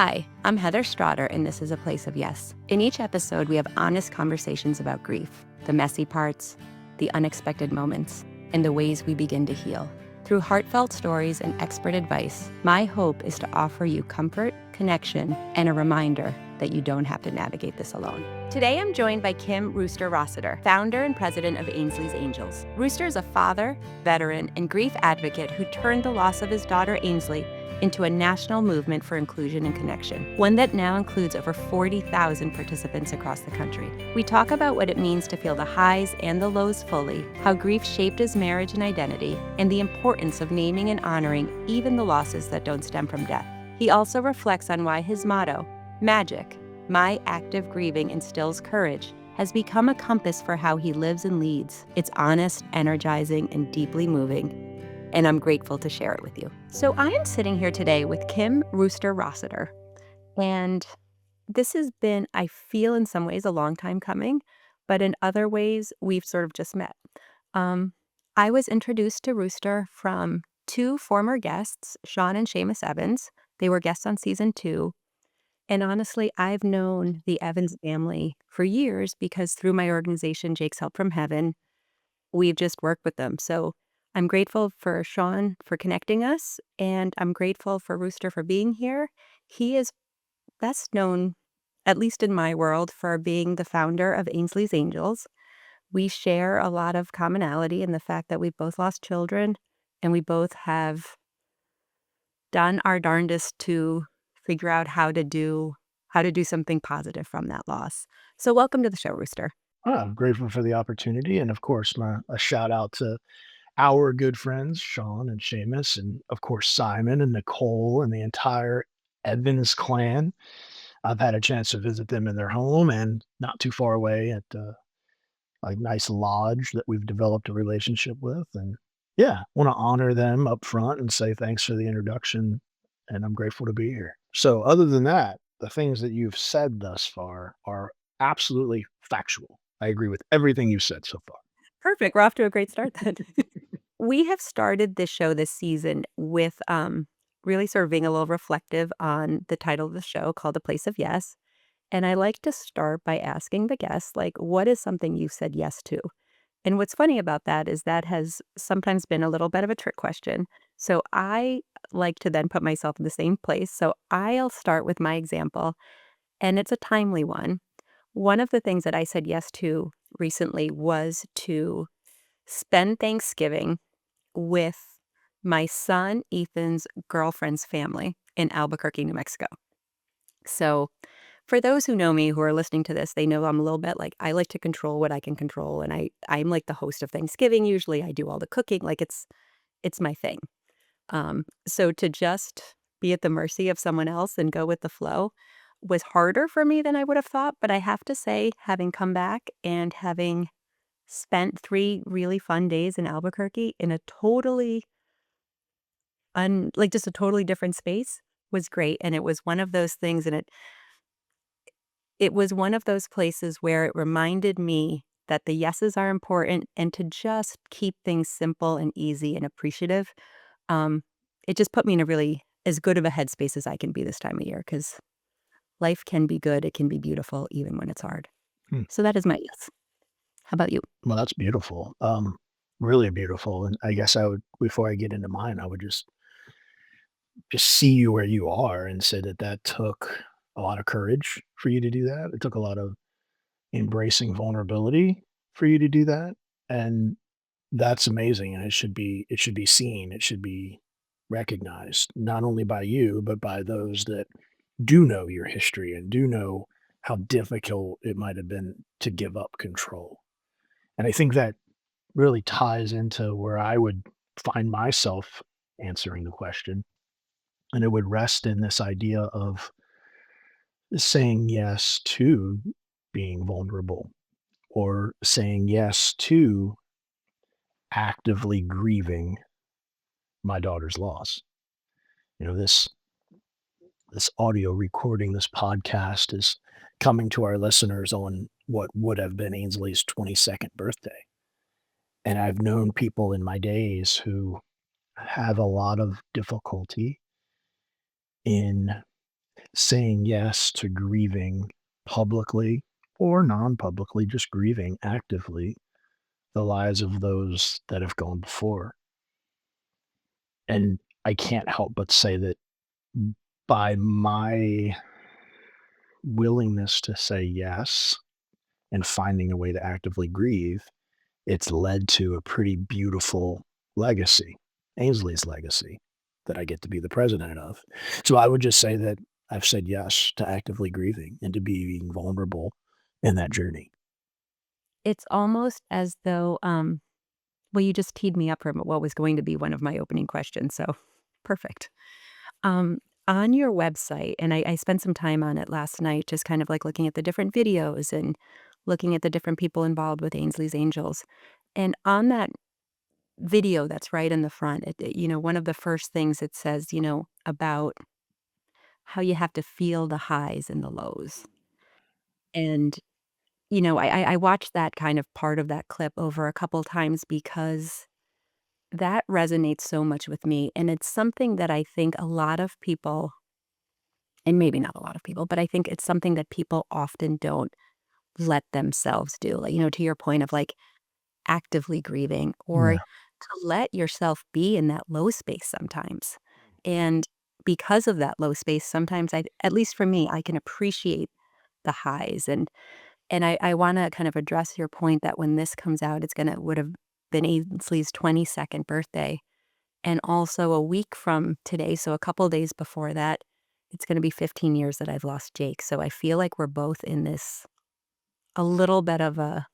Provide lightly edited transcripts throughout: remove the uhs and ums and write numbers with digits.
Hi, I'm Heather Strotter, and this is A Place of Yes. In each episode, we have honest conversations about grief, the messy parts, the unexpected moments, and the ways we begin to heal. Through heartfelt stories and expert advice, my hope is to offer you comfort, connection, and a reminder that you don't have to navigate this alone. Today, I'm joined by Rooster Rossiter, founder and president of Ainsley's Angels. Rooster is a father, veteran, and grief advocate who turned the loss of his daughter Ainsley into a national movement for inclusion and connection, one that now includes over 40,000 participants across the country. We talk about what it means to feel the highs and the lows fully, how grief shaped his marriage and identity, and the importance of naming and honoring even the losses that don't stem from death. He also reflects on why his motto, Magic, my active grieving instills courage, has become a compass for how he lives and leads. It's honest, energizing, and deeply moving, and I'm grateful to share it with you. So I am sitting here today with Rooster Rossiter, and this has been, I feel in some ways, a long time coming, but in other ways, we've sort of just met. Um, I was introduced to Rooster from two former guests, Sean and Seamus Evans. They were guests on season 2. And honestly, I've known the Evans family for years because through my organization, Jake's Help from Heaven, we've just worked with them. So I'm grateful for Sean for connecting us, and I'm grateful for Rooster for being here. He is best known, at least in my world, for being the founder of Ainsley's Angels. We share a lot of commonality in the fact that we both lost children, and we both have done our darndest to figure out how to do something positive from that loss. So welcome to the show, Rooster. I'm grateful for the opportunity, and of course, a shout out to our good friends, Sean and Seamus, and of course, Simon and Nicole and the entire Evans clan. I've had a chance to visit them in their home and not too far away at a nice lodge that we've developed a relationship with. And yeah, want to honor them up front and say thanks for the introduction. And I'm grateful to be here. So, other than that, the things that you've said thus far are absolutely factual. I agree with everything you've said so far. Perfect. We're off to a great start then. We have started this show this season with really sort of being a little reflective on the title of the show called A Place of Yes. And I like to start by asking the guests, like, what is something you've said yes to? And what's funny about that is that has sometimes been a little bit of a trick question. So I like to then put myself in the same place. So I'll start with my example, and it's a timely one. One of the things that I said yes to recently was to spend Thanksgiving with my son Ethan's girlfriend's family in Albuquerque, New Mexico. So for those who know me who are listening to this, they know I'm a little bit like I like to control what I can control, and I'm like the host of Thanksgiving usually. I do all the cooking, like it's my thing. So to just be at the mercy of someone else and go with the flow was harder for me than I would have thought, but I have to say, having come back and having spent 3 really fun days in Albuquerque in a totally like, just a totally different space was great, and it was one of those things, and it was one of those places where it reminded me that the yeses are important and to just keep things simple and easy and appreciative. Um, it just put me in a really as good of a headspace as I can be this time of year because life can be good, it can be beautiful even when it's hard. Hmm. So that is my yes. How about you? Well, that's beautiful. Really beautiful. And I guess I would, before I get into mine, I would just see you where you are and say that that took a lot of courage for you to do that. It took a lot of embracing vulnerability for you to do that. And that's amazing. And it should be seen. It should be recognized, not only by you, but by those that do know your history and do know how difficult it might have been to give up control. And I think that really ties into where I would find myself answering the question. And it would rest in this idea of saying yes to being vulnerable or saying yes to actively grieving my daughter's loss. This audio recording, this podcast is coming to our listeners on what would have been Ainsley's 22nd birthday. And I've known people in my days who have a lot of difficulty in saying yes to grieving publicly or non-publicly, just grieving actively the lives of those that have gone before. And I can't help but say that by my willingness to say yes and finding a way to actively grieve, it's led to a pretty beautiful legacy, Ainsley's legacy, that I get to be the president of. So I would just say that I've said yes to actively grieving and to being vulnerable in that journey. It's almost as though, well, you just teed me up for what was going to be one of my opening questions, so perfect. Um, on your website, and I spent some time on it last night, just kind of like looking at the different videos and looking at the different people involved with Ainsley's Angels. And on that video that's right in the front, one of the first things it says, about how you have to feel the highs and the lows. And, I watched that kind of part of that clip over a couple times because that resonates so much with me. And it's something that I think a lot of people, and maybe not a lot of people, but I think it's something that people often don't let themselves do. Like, to your point of like actively grieving or Yeah. to let yourself be in that low space sometimes. And because of that low space, sometimes at least for me, I can appreciate the highs. And I want to kind of address your point that when this comes out, would have been Ainsley's 22nd birthday. And also a week from today, so a couple days before that, it's gonna be 15 years that I've lost Jake, so I feel like we're both in this a little bit of a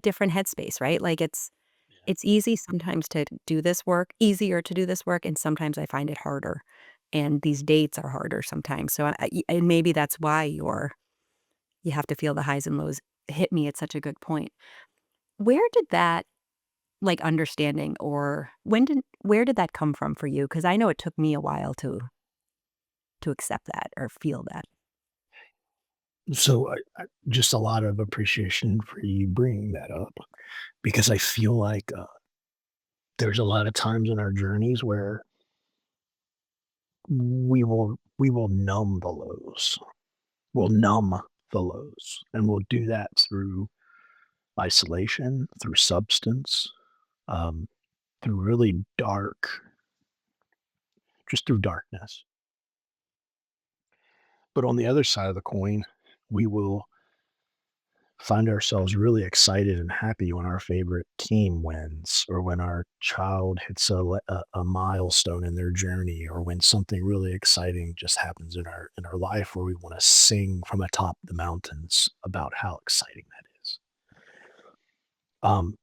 different headspace, right? Like, it's easy sometimes to do this work easier to do this work, and sometimes I find it harder, and these dates are harder sometimes, so and maybe that's why you have to feel the highs and lows hit me at such a good point. Where did that like, understanding or where did that come from for you? Because I know it took me a while to accept that or feel that. So just a lot of appreciation for you bringing that up because I feel like there's a lot of times in our journeys where we will numb the lows. We'll numb the lows, and we'll do that through isolation, through substance, um, through really dark, just through darkness. But on the other side of the coin, we will find ourselves really excited and happy when our favorite team wins, or when our child hits a milestone in their journey, or when something really exciting just happens in our life where we want to sing from atop the mountains about how exciting that is. Um,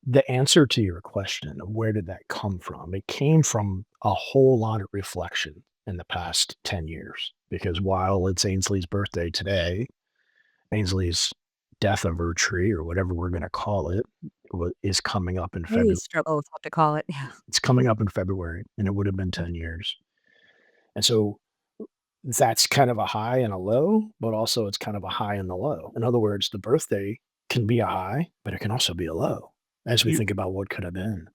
the answer to your question of where did that come from? It came from a whole lot of reflection in the past 10 years. Because while it's Ainsley's birthday today, Ainsley's death anniversary or whatever we're gonna call it is coming up in I always February. struggle with what to call it. Yeah. It's coming up in February, and it would have been 10 years. And so that's kind of a high and a low, but also it's kind of a high and a low. In other words, the birthday can be a high, but it can also be a low as we think about what could have been.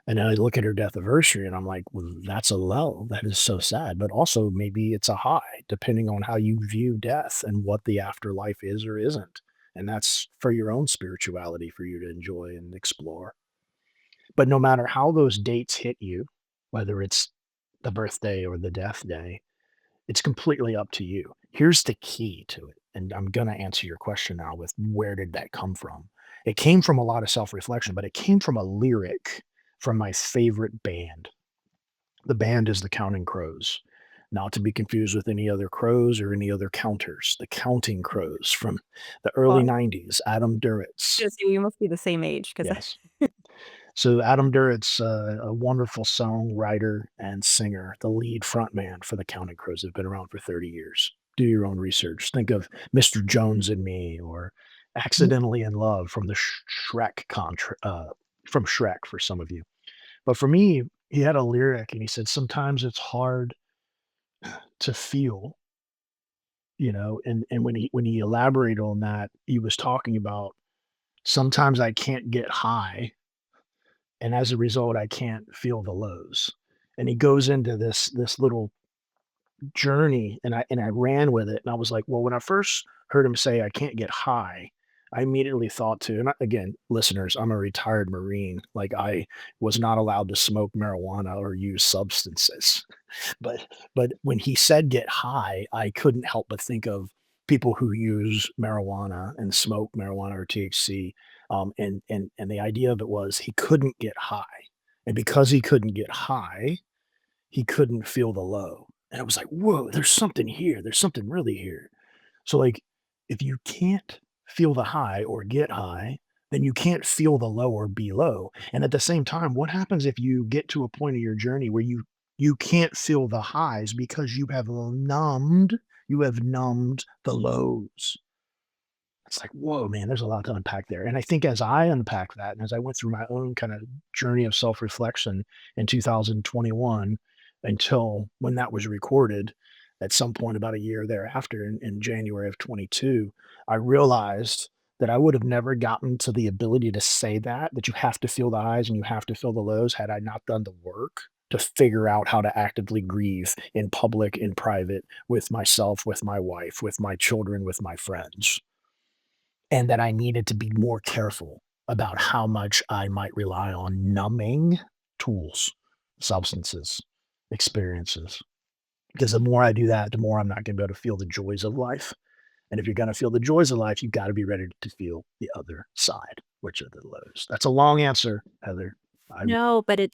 And then I look at her death anniversary and I'm like, well, that's a low. That is so sad. But also maybe it's a high, depending on how you view death and what the afterlife is or isn't. And that's for your own spirituality for you to enjoy and explore. But no matter how those dates hit you, whether it's the birthday or the death day, it's completely up to you. Here's the key to it. And I'm going to answer your question now with where did that come from? It came from a lot of self reflection, but it came from a lyric from my favorite band. The band is the Counting Crows, not to be confused with any other crows or any other counters. The Counting Crows from the Oh, early I was 90s, Adam Duritz. gonna say we must be the same age because Yes. So Adam Duritz, a wonderful songwriter and singer, the lead frontman for the Counting Crows, have been around for 30 years. Do your own research. Think of Mr. Jones and Me or Accidentally in Love from the from Shrek for some of you. But for me, he had a lyric and he said, "Sometimes it's hard to feel," and when he elaborated on that, he was talking about sometimes I can't get high, and as a result, I can't feel the lows. And he goes into this little journey, and I ran with it, and I was like, well, when I first heard him say, "I can't get high," I immediately thought to and again, listeners, I'm a retired Marine, like, I was not allowed to smoke marijuana or use substances. But when he said "get high," I couldn't help but think of people who use marijuana and smoke marijuana or THC, and the idea of it was he couldn't get high, and because he couldn't get high, he couldn't feel the low, and I was like, "Whoa, there's something here, there's something really here." So, like, if you can't feel the high or get high, then you can't feel the low or be low. And at the same time, what happens if you get to a point of your journey where you can't feel the highs because you have numbed the lows? It's like, whoa, man, there's a lot to unpack there. And I think as I unpack that and as I went through my own kind of journey of self reflection in 2021 until when that was recorded at some point about a year thereafter in January of 22, I realized that I would have never gotten to the ability to say that you have to feel the highs and you have to feel the lows had I not done the work to figure out how to actively grieve in public, in private, with myself, with my wife, with my children, with my friends and that I needed to be more careful about how much I might rely on numbing tools, substances, experiences. Because the more I do that, the more I'm not going to be able to feel the joys of life. And if you're going to feel the joys of life, you've got to be ready to feel the other side, which are the lows. That's a long answer, Heather. I No, but it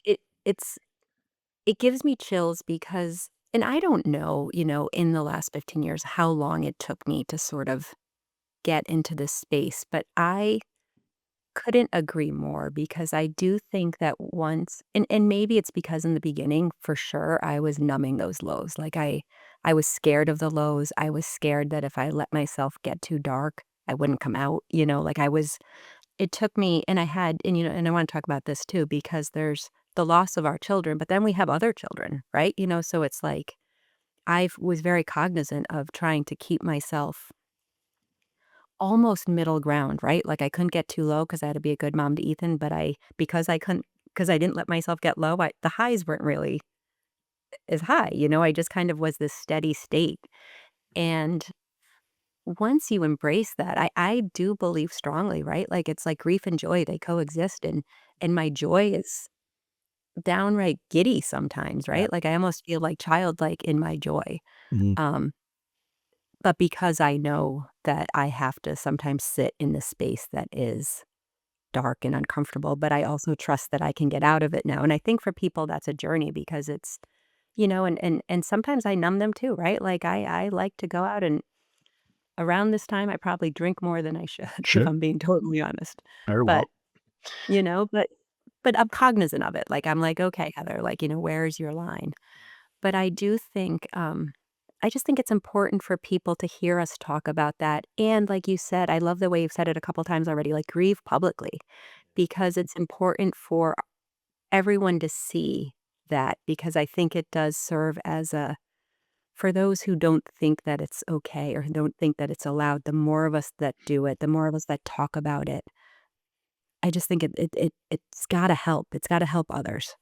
gives me chills because and I don't know, in the last 15 years how long it took me to sort of get into this space, but I couldn't agree more because I do think that once and maybe it's because in the beginning, for sure, I was numbing those lows. Like I was scared of the lows. I was scared that if I let myself get too dark, I wouldn't come out, like I was it took me and I had and I want to talk about this too because there's the loss of our children, but then we have other children, right? So it's like I was very cognizant of trying to keep myself almost middle ground, right? Like, I couldn't get too low because I had to be a good mom to Ethan, but because I didn't let myself get low, the highs weren't really as high, I just kind of was this steady state, and once you embrace that, I do believe strongly, right? Like, it's like grief and joy, they coexist, and my joy is downright giddy sometimes, yeah. right? Like, I almost feel, like, childlike in my joy, Mhm. um, but because I know that I have to sometimes sit in the space that is dark and uncomfortable, but I also trust that I can get out of it now, and I think for people that's a journey because it's and sometimes I numb them too, right? Like, I like to go out and around this time, I probably drink more than I should, if Sure. I'm being totally honest, Very but, well. you know, but but I'm cognizant of it, like, I'm like, "Okay, Heather, like, where's your line?" But I do think, I just think it's important for people to hear us talk about that, and like you said, I love the way you've said it a couple times already, like, grieve publicly, because it's important for everyone to see that, because I think it does serve as a for those who don't think that it's okay or who don't think that it's allowed, the more of us that do it, the more of us that talk about it, I just think it's gotta help. It's gotta help others.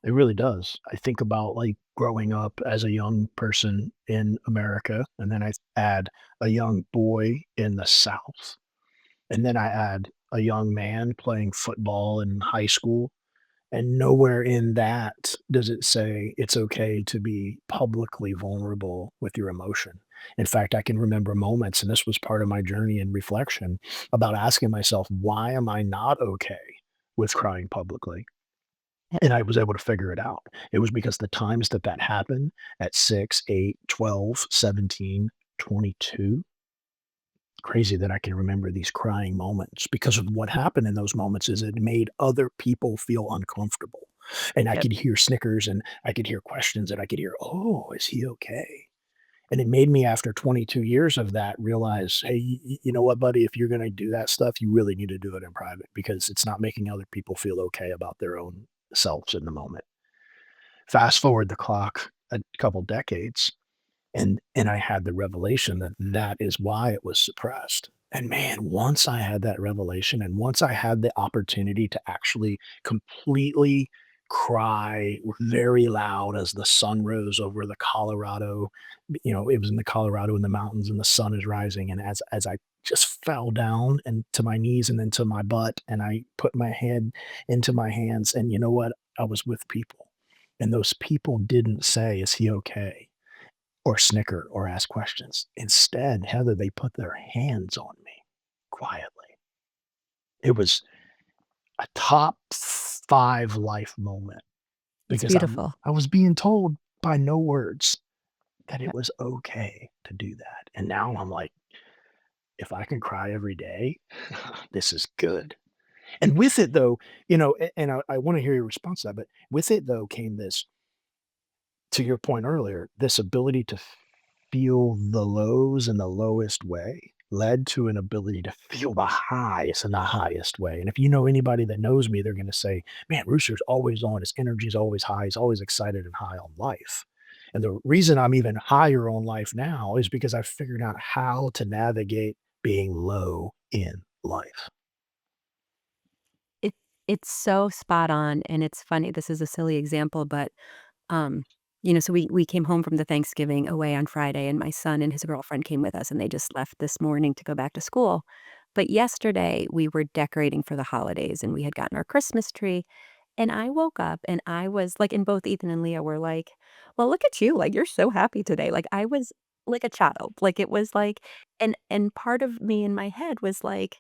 It really does. I think about, like, growing up as a young person in America, and then I add a young boy in the South. And then I add a young man playing football in high school, and nowhere in that does it say it's okay to be publicly vulnerable with your emotion. In fact, I can remember moments, and this was part of my journey and reflection about asking myself, why am I not okay with crying publicly? And I was able to figure it out. It was because the times that that happened at 6, 8, 12, 17, 22. Crazy that I can remember these crying moments because of what happened in those moments is it made other people feel uncomfortable. And I Yep. could hear snickers and I could hear questions and I could hear, "Oh, is he okay?" And it made me after 22 years of that realize, "Hey, you know what, buddy? If you're gonna do that stuff, you really need to do it in private because it's not making other people feel okay about their own selves in the moment." Fast forward the clock a couple decades, and I had the revelation that that is why it was suppressed. And man, once I had that revelation and once I had the opportunity to actually completely cry very loud as the sun rose over the Colorado. It was in the Colorado in the mountains and the sun is rising. And as I just fell down and to my knees and then to my butt, and I put my head into my hands, and you know what? I was with people. And those people didn't say, "Is he okay?" or snicker or ask questions. Instead, Heather, they put their hands on me quietly. It was a top 5 life moment It's because beautiful. I was being told by no words that Yeah. it was okay to do that, and now I'm like, "If I can cry every day, this is good." And with it though, and I wanna hear your response to that, but with it though came this, to your point earlier, this ability to feel the lows in the lowest way led to an ability to feel the highs in the highest way. And if you know anybody that knows me, they're going to say, "Man, Rooster's always on. His energy's always high. He's always excited and high on life." And the reason I'm even higher on life now is because I've figured out how to navigate being low in life. It it's so spot on, and it's funny, this is a silly example, but, um, so we came home from the Thanksgiving away on Friday, and my son and his girlfriend came with us, and they just left this morning to go back to school. But yesterday, we were decorating for the holidays, and we had gotten our Christmas tree, and I woke up, and I was like, and both Ethan and Leah were like, "Well, look at you, like, you're so happy today." Like, I was like a child, like, it was like, and part of me in my head was like,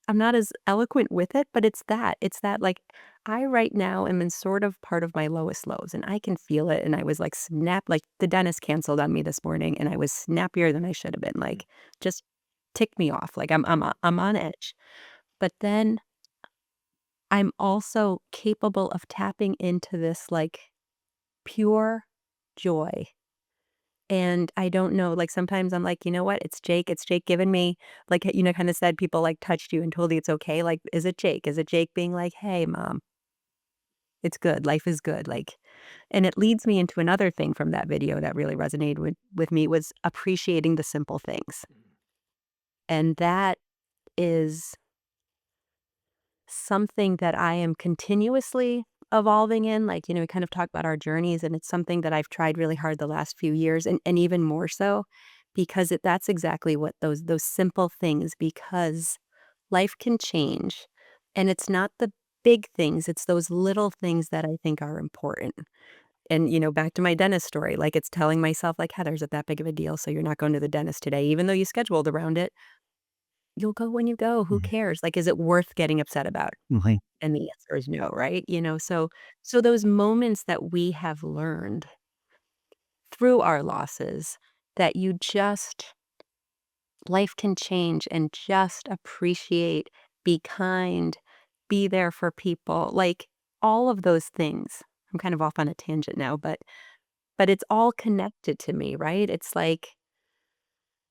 I'm not as eloquent with it, but it's that, like, I right now am in sort of part of my lowest lows, and I can feel it, and I was, like, the dentist canceled on me this morning, and I was snappier than I should have been, like, just ticked me off, like, I'm on edge. But then I'm also capable of tapping into this, like, pure joy, and I don't know, like, sometimes I'm like, "You know what? It's Jake giving me," like, kinda said people, like, touched you and told you it's okay, like, is it Jake? Is it Jake being like, "Hey, mom, it's good, life is good," like, and it leads me into another thing from that video that really resonated with me was appreciating the simple things, and that is something that I am continuously evolving in, like, we kind of talk about our journeys, and it's something that I've tried really hard the last few years, and even more so because that's exactly what those simple things, because life can change, and it's not the big things, it's those little things that I think are important. And, back to my dentist story, like, it's telling myself, like, "Heather, is it that big of a deal? So you're not going to the dentist today, even though you scheduled around it. You'll go when you go, who Mhm, cares? Like, is it worth getting upset about?" mhm. And the answer is no, right? So those moments that we have learned through our losses, that you just life can change, and just appreciate, be kind, be there for people, like, all of those things. I'm kind of off on a tangent now, but it's all connected to me, right? It's like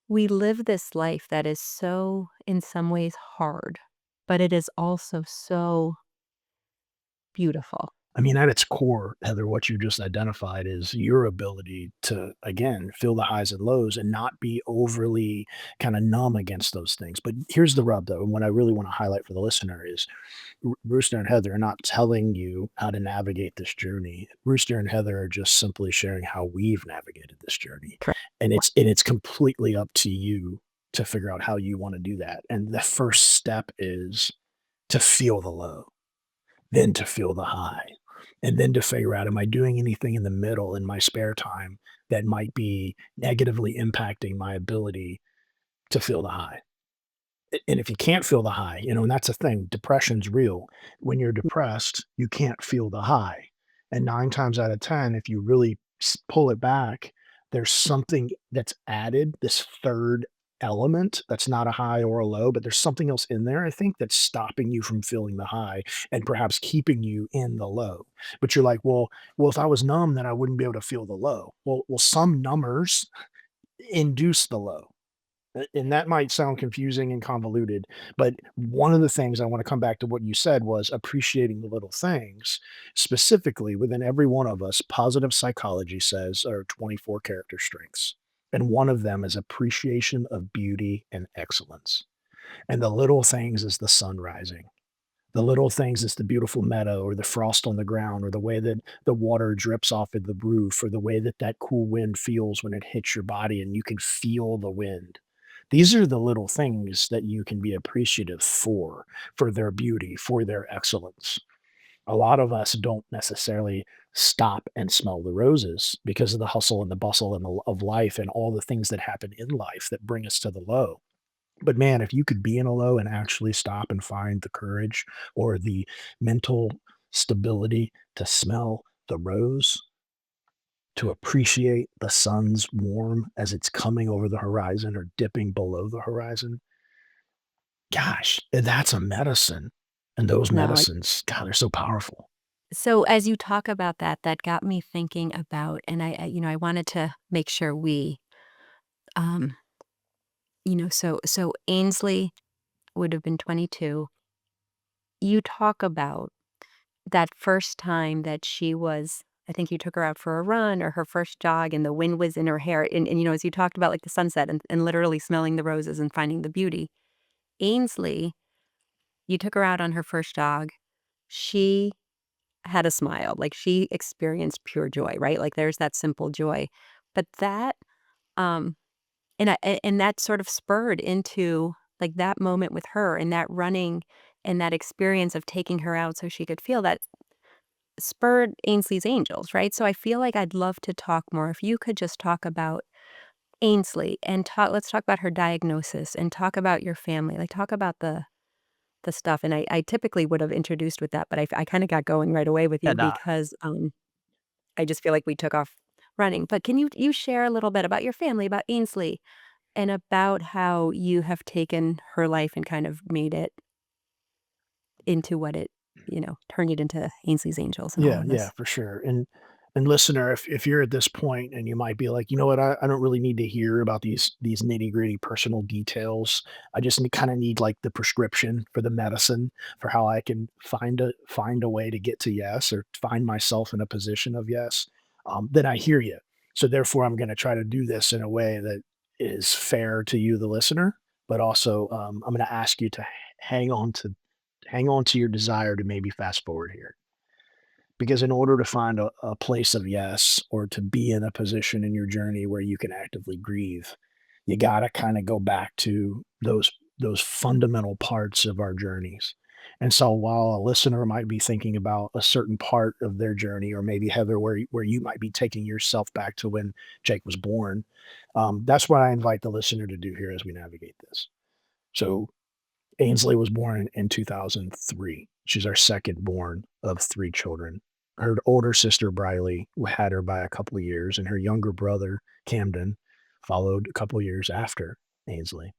we live this life that is so, in some ways, hard, but it is also so beautiful. I mean, at its core, Heather, what you just identified is your ability to, again, feel the highs and lows and not be overly kind of numb against those things. But here's the rub, though, and what I really want to highlight for the listener is Rooster and Heather are not telling you how to navigate this journey. Rooster and Heather are just simply sharing how we've navigated this journey, Correct. and it's completely up to you to figure out how you want to do that. And the first step is to feel the low, then to feel the high, and then to figure out, am I doing anything in the middle in my spare time that might be negatively impacting my ability to feel the high? And if you can't feel the high, and that's the thing, depression's real. When you're depressed, you can't feel the high. And 9 times out of 10, if you really pull it back, there's something that's added, this third element that's not a high or a low, but there's something else in there, I think, that's stopping you from feeling the high and perhaps keeping you in the low. But you're like, well, if I was numb, then I wouldn't be able to feel the low. Well, some numbers induce the low. And that might sound confusing and convoluted, but one of the things I want to come back to what you said was appreciating the little things. Specifically, within every one of us, positive psychology says are 24 character strengths. And one of them is appreciation of beauty and excellence. And the little things is the sun rising, The little things, it's the beautiful meadow or the frost on the ground or the way that the water drips off of the roof or the way that that cool wind feels when it hits your body and you can feel the wind. These are the little things that you can be appreciative for their beauty, for their excellence. A lot of us don't necessarily stop and smell the roses because of the hustle and the bustle and of life and all the things that happen in life that bring us to the low. But man, if you could be in a low and actually stop and find the courage or the mental stability to smell the rose, to appreciate the sun's warm as it's coming over the horizon or dipping below the horizon, gosh, that's a medicine. And those No, medicines, God, they're so powerful. so as you talk about that, that got me thinking about, and I wanted to make sure um, so Ainsley would have been 22. You talk about that first time that she was, I think you took her out for a run or her first jog and the wind was in her hair. And as you talked about like the sunset and literally smelling the roses and finding the beauty. Ainsley, you took her out on her first jog. She had a smile, like she experienced pure joy, right? Like there's that simple joy. But that, um, and that sort of spurred into like that moment with her and that running and that experience of taking her out so she could feel that spurred Ainsley's Angels, right? So I feel like I'd love to talk more. If you could just talk about Ainsley and let's talk about her diagnosis and talk about your family. Like talk about the stuff. And I typically would have introduced with that, but I kind of got going right away with Yeah, you nah, because I just feel like we took off running. But can you share a little bit about your family, about Ainsley, and about how you have taken her life and kind of made it into what it, turned it into Ainsley's Angels and all yeah, of yeah, this? for sure. And listener, if you're at this point and you might be like, you know what, I don't really need to hear about these nitty gritty personal details. I just kind of need like the prescription for the medicine for how I can find a way to get to yes or find myself in a position of yes. Then I hear you. So therefore, I'm going to try to do this in a way that is fair to you, the listener, but also I'm going to ask you to hang on to hang on to your desire to maybe fast forward here because in order to find a place of yes or to be in a position in your journey where you can actively grieve, you got to kind of go back to those fundamental parts of our journeys. And so while a listener might be thinking about a certain part of their journey, or maybe Heather, where you might be taking yourself back to when Jake was born, that's what I invite the listener to do here as we navigate this. So Ainsley was born in 2003. She's our second born of 3 children. Her older sister, Briley, had her by a couple of years, and her younger brother, Camden, followed a couple of years after Ainsley.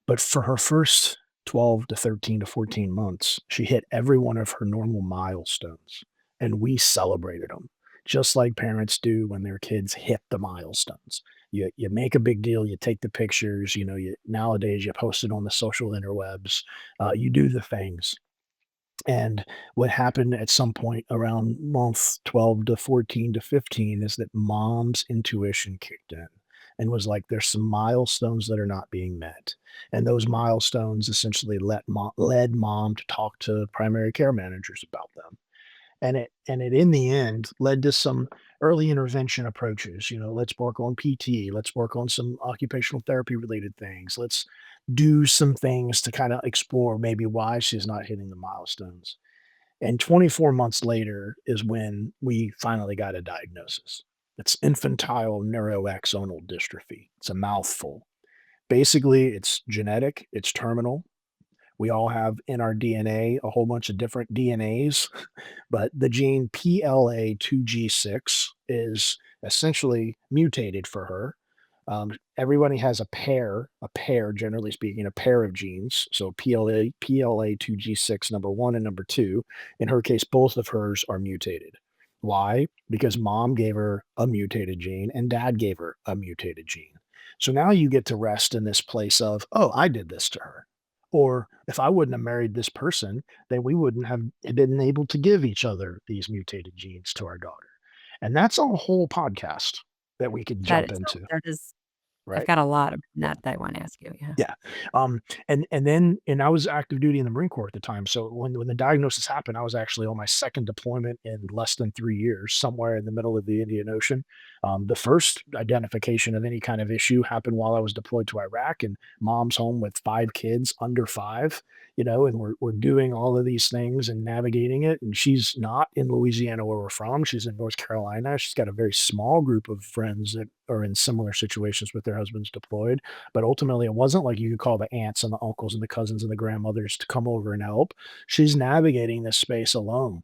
But for her first 12 to 13 to 14 months, she hit every one of her normal milestones, and we celebrated them, just like parents do when their kids hit the milestones. You make a big deal, you take the pictures, you nowadays you post it on the social interwebs, you do the things. And what happened at some point around month 12 to 14 to 15 is that mom's intuition kicked in and was like, there's some milestones that are not being met. And those milestones essentially led mom to talk to primary care managers about them. And it in the end led to some early intervention approaches. Let's work on PT, let's work on some occupational therapy related things. Let's do some things to kind of explore maybe why she's not hitting the milestones. And 24 months later is when we finally got a diagnosis. It's infantile neuroaxonal dystrophy. It's a mouthful. Basically, it's genetic, it's terminal. We all have in our DNA a whole bunch of different DNAs, but the gene PLA2G6 is essentially mutated for her. Everybody has a pair, generally speaking, a pair of genes. So PLA2G6 number one and number two. In her case, both of hers are mutated. Why? Because mom gave her a mutated gene and dad gave her a mutated gene. So now you get to rest in this place of, oh, I did this to her. Or if I wouldn't have married this person, then we wouldn't have been able to give each other these mutated genes to our daughter. And that's a whole podcast that we could That jump is into. that is I've right? got a lot of Yeah. that I wanna ask you, yeah. Yeah. And I was active duty in the Marine Corps at the time. So when the diagnosis happened, I was actually on my second deployment in less than 3 years, somewhere in the middle of the Indian Ocean. The first identification of any kind of issue happened while I was deployed to Iraq, and mom's home with 5 kids under 5, and we're doing all of these things and navigating it. And she's not in Louisiana where we're from. She's in North Carolina. She's got a very small group of friends that are in similar situations with their husbands deployed, but ultimately, it wasn't like you could call the aunts and the uncles and the cousins and the grandmothers to come over and help. She's navigating this space alone.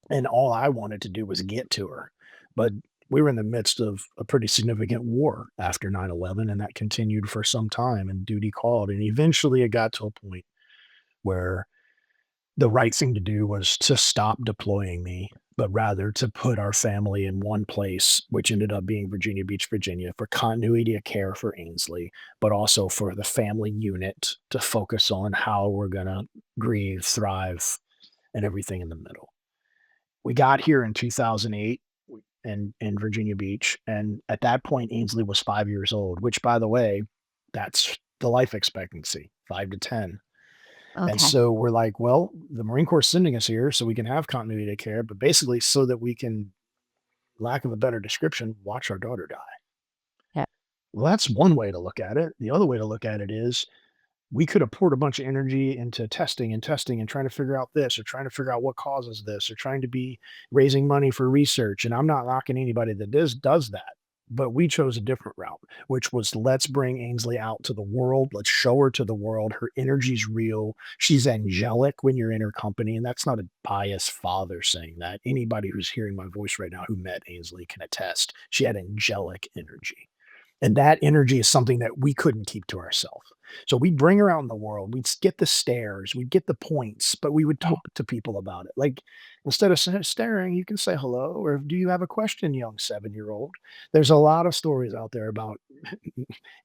And all I wanted to do was get to her. But we were in the midst of a pretty significant war after 9/11, and that continued for some time. And duty called. And eventually, it got to a point where the right thing to do was to stop deploying me, but rather to put our family in one place, which ended up being Virginia Beach, Virginia, for continuity of care for Ainsley, but also for the family unit to focus on how we're going to grieve, thrive, and everything in the middle. We got here in 2008 in Virginia Beach. And at that point, Ainsley was 5 years old, which, by the way, that's the life expectancy, 5 to 10. And Okay. so we're like, well, the Marine Corps is sending us here so we can have continuity of care, but basically so that we can, lack of a better description, watch our daughter die. Yeah. Well, that's one way to look at it. The other way to look at it is we could have poured a bunch of energy into testing and trying to figure out this or trying to figure out what causes this or trying to be raising money for research. And I'm not knocking anybody that does that. But we chose a different route, which was let's bring Ainsley out to the world. Let's show her to the world. Her energy's real. She's angelic when you're in her company. And that's not a biased father saying that. Anybody who's hearing my voice right now who met Ainsley can attest. She had angelic energy. And that energy is something that we couldn't keep to ourselves. So we'd bring her out in the world. We'd get the stares, we'd get the points, but we would Yeah. talk to people about it. Like instead of staring, you can say hello or do you have a question, young 7-year old? There's a lot of stories out there about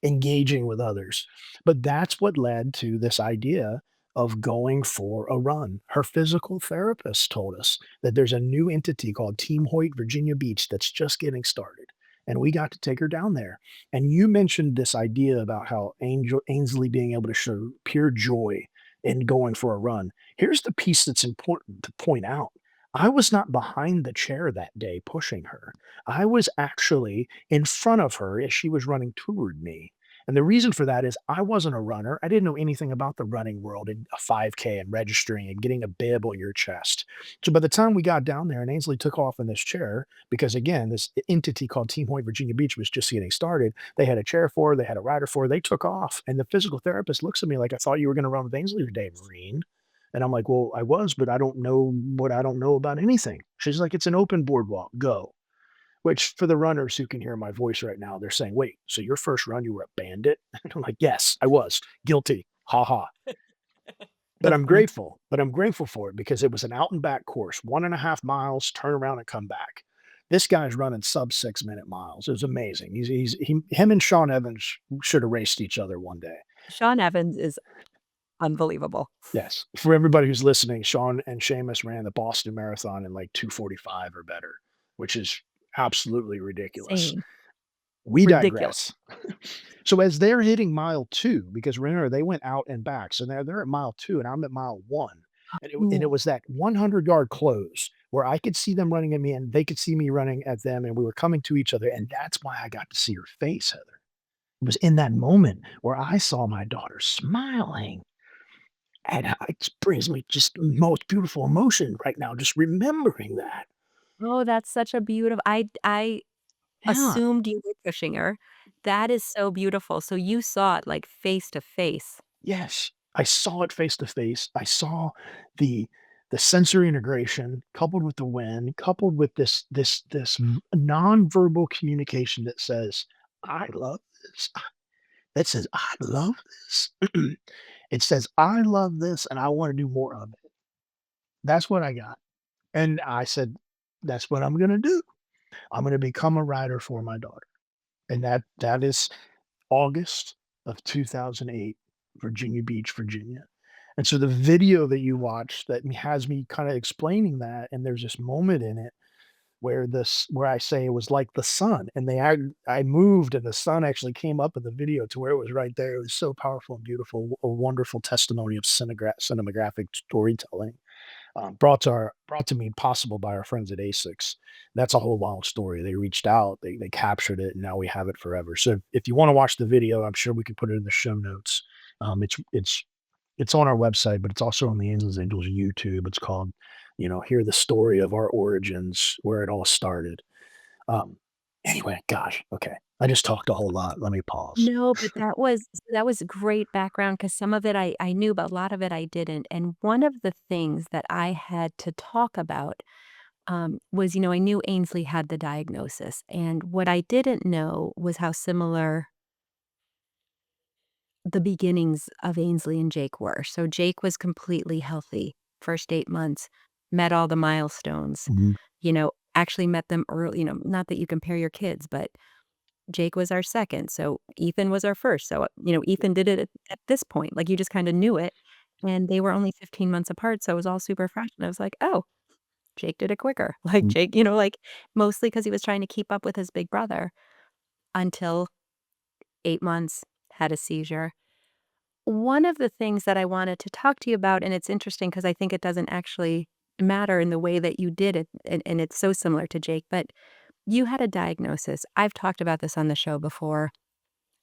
engaging with others. But that's what led to this idea of going for a run. Her physical therapist told us that there's a new entity called Team Hoyt Virginia Beach that's just getting started. And we got to take her down there. And you mentioned this idea about how Ainsley being able to show pure joy in going for a run. Here's the piece that's important to point out. I was not behind the chair that day pushing her. I was actually in front of her as she was running toward me. And the reason for that is I wasn't a runner. I didn't know anything about the running world and a 5K and registering and getting a bib on your chest. So by the time we got down there and Ainsley took off in this chair, because again, this entity called Team Hoyt Virginia Beach was just getting started. They had a chair for her, they had a rider for her, they took off. And the physical therapist looks at me like, I thought you were going to run with Ainsley today, Marine. And I'm like, well, I was, but I don't know what I don't know about anything. She's like, it's an open boardwalk, go. Which for the runners who can hear my voice right now, they're saying, wait, so your first run, you were a bandit? And I'm like, yes, I was guilty. Ha ha. But That's I'm funny. grateful. But I'm grateful for it because it was an out and back course, 1.5 miles, turn around and come back. This guy's running sub 6 minute miles. It was amazing. Him and Sean Evans should have raced each other one day. Sean Evans is unbelievable. Yes. For everybody who's listening, Sean and Seamus ran the Boston Marathon in like 2:45 or better, which is absolutely ridiculous. Insane. We Ridiculous. digress. So as they're hitting mile 2, because remember they went out and back, so they're at mile 2 and I'm at mile 1, and it Ooh. was that 100-yard close where I could see them running at me and they could see me running at them, and we were coming to each other, and that's why I got to see her face, Heather. It was in that moment where I saw my daughter smiling, and it brings me just the most beautiful emotion right now just remembering that. Oh, that's such a beautiful I Yeah. assumed you were pushing her. That is so beautiful. So you saw it, like, face to face. Yes, I saw it face to face. I saw the the sensory integration coupled with the wind, coupled with this nonverbal communication that says, "I love this." That says, "I love this." It says, "I love this, and I wanna do more of it." That's what I got. And I said, "That's what I'm gonna do. I'm gonna become a writer for my daughter." And that is August of 2008, Virginia Beach, Virginia. And so the video that you watch that has me kinda explaining that, and there's this moment in it where I say it was like the sun, and I moved, and the sun actually came up in the video to where it was right there. It was so powerful and beautiful, a wonderful testimony of cinematographic storytelling, brought to me possible by our friends at ASICS. That's a whole long story. They reached out, they captured it, and now we have it forever. So if you want to watch the video, I'm sure we could put it in the show notes. It's on our website, but it's also on the Angels Angels YouTube. It's called, Hear the Story of Our Origins, where it all started. Um, anyway, gosh, okay. I just talked a whole lot. Let me pause. No, but that was great background because some of it I knew, but a lot of it I didn't, and one of the things that I had to talk about, was, I knew Ainsley had the diagnosis, and what I didn't know was how similar the beginnings of Ainsley and Jake were. So Jake was completely healthy, first 8 months, met all the milestones, Mhm, actually met them early, not that you compare your kids, but Jake was our second, so Ethan was our first, so, Ethan did it at this point, like, you just kinda knew it, and they were only 15 months apart, so it was all super fresh, and I was like, "Oh, Jake did it quicker." Like, mm, Jake, mostly because he was trying to keep up with his big brother until 8 months, had a seizure. One of the things that I wanted to talk to you about, and it's interesting because I think it doesn't actually matter in the way that you did it, and it's so similar to Jake, but you had a diagnosis. I've talked about this on the show before.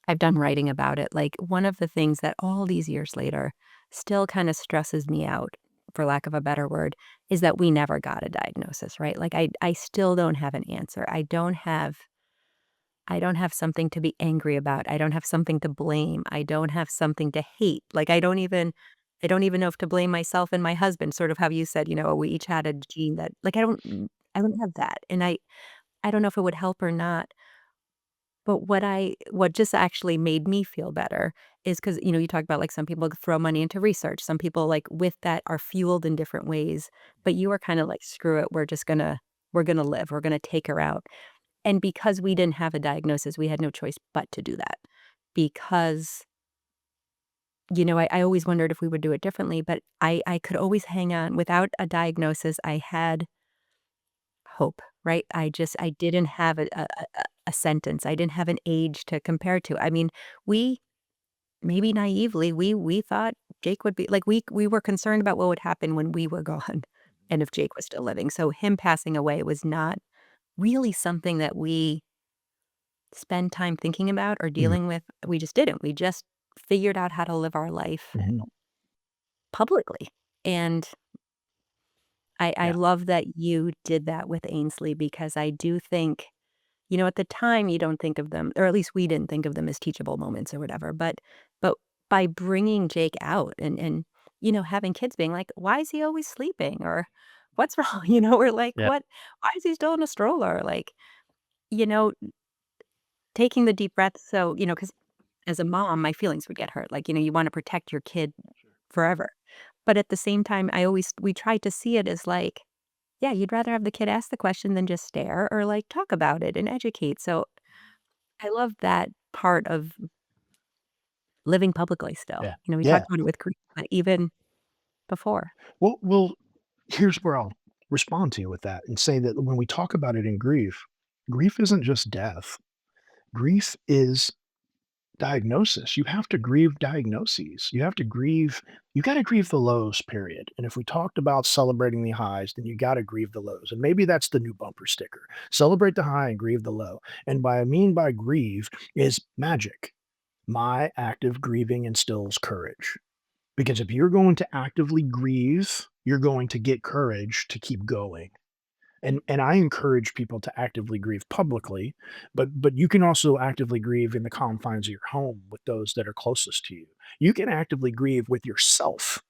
I've done writing about it. Like, one of the things that all these years later still kinda stresses me out, for lack of a better word, is that we never got a diagnosis, right? Like, I still don't have an answer. I don't have something to be angry about. I don't have something to blame. I don't have something to hate. Like, I don't even know if to blame myself and my husband, sort of how you said, we each had a gene that, like, I don't have that, and I don't know if it would help or not. But what just actually made me feel better is because you talk about, like, some people throw money into research, some people, like, with that are fueled in different ways, but you were kinda like, "Screw it, we're gonna live, we're gonna take her out." And because we didn't have a diagnosis, we had no choice but to do that. Because, I always wondered if we would do it differently, but I could always hang on. Without a diagnosis, I had hope, right? I didn't have a sentence. I didn't have an age to compare to. I mean, we maybe naively, we thought Jake would be like, we were concerned about what would happen when we were gone and if Jake was still living. So him passing away was not really something that we spend time thinking about or mm, dealing with. We just didn't. We just figured out how to live our life mhm, publicly. And I yeah, love that you did that with Ainsley because I do think, at the time you don't think of them, or at least we didn't think of them as teachable moments or whatever. But by bringing Jake out and having kids being like, why is he always sleeping? Or what's wrong? Or like, yeah, why is he still in a stroller? Like, you know, taking the deep breath. So, because as a mom, my feelings would get hurt. Like, you want to protect your kid forever. But at the same time, we tried to see it as like, yeah, you'd rather have the kid ask the question than just stare or like talk about it and educate. So I love that part of living publicly still. yeah, We yeah. talked about it with grief, but even before. Well, here's where I'll respond to you with that and say that when we talk about it in grief, grief isn't just death. Grief is diagnosis. You have to grieve diagnoses. You got to grieve the lows, period. And if we talked about celebrating the highs, then you got to grieve the lows. And maybe that's the new bumper sticker. Celebrate the high and grieve the low. And by I mean by grieve is magic. My active grieving instills courage. Because if you're going to actively grieve, you're going to get courage to keep going. And I encourage people to actively grieve publicly, but you can also actively grieve in the confines of your home with those that are closest to you. You can actively grieve with yourself.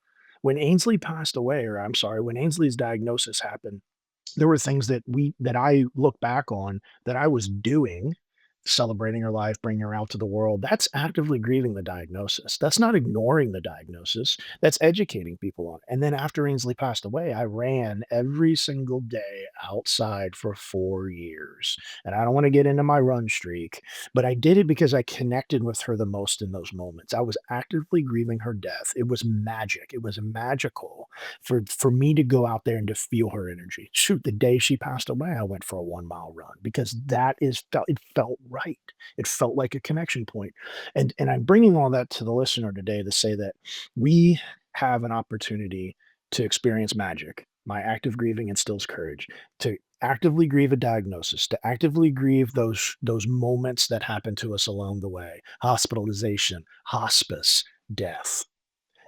When Ainsley passed away, or I'm sorry, when Ainsley's diagnosis happened, there were things that I look back on that I was doing celebrating her life, bringing her out to the world. That's actively grieving the diagnosis. That's not ignoring the diagnosis. That's educating people on it. And then after Ainsley passed away, I ran every single day outside for 4 years. And I don't want to get into my run streak, but I did it because I connected with her the most in those moments. I was actively grieving her death. It was magic. It was magical for me to go out there and to feel her energy. Shoot, the day she passed away, I went for a 1 mile run because that is felt it felt right. It felt like a connection point. And I'm bringing all that to the listener today to say that we have an opportunity to experience magic. My active grieving instills courage to actively grieve a diagnosis, to actively grieve those moments that happen to us along the way, hospitalization, hospice, death.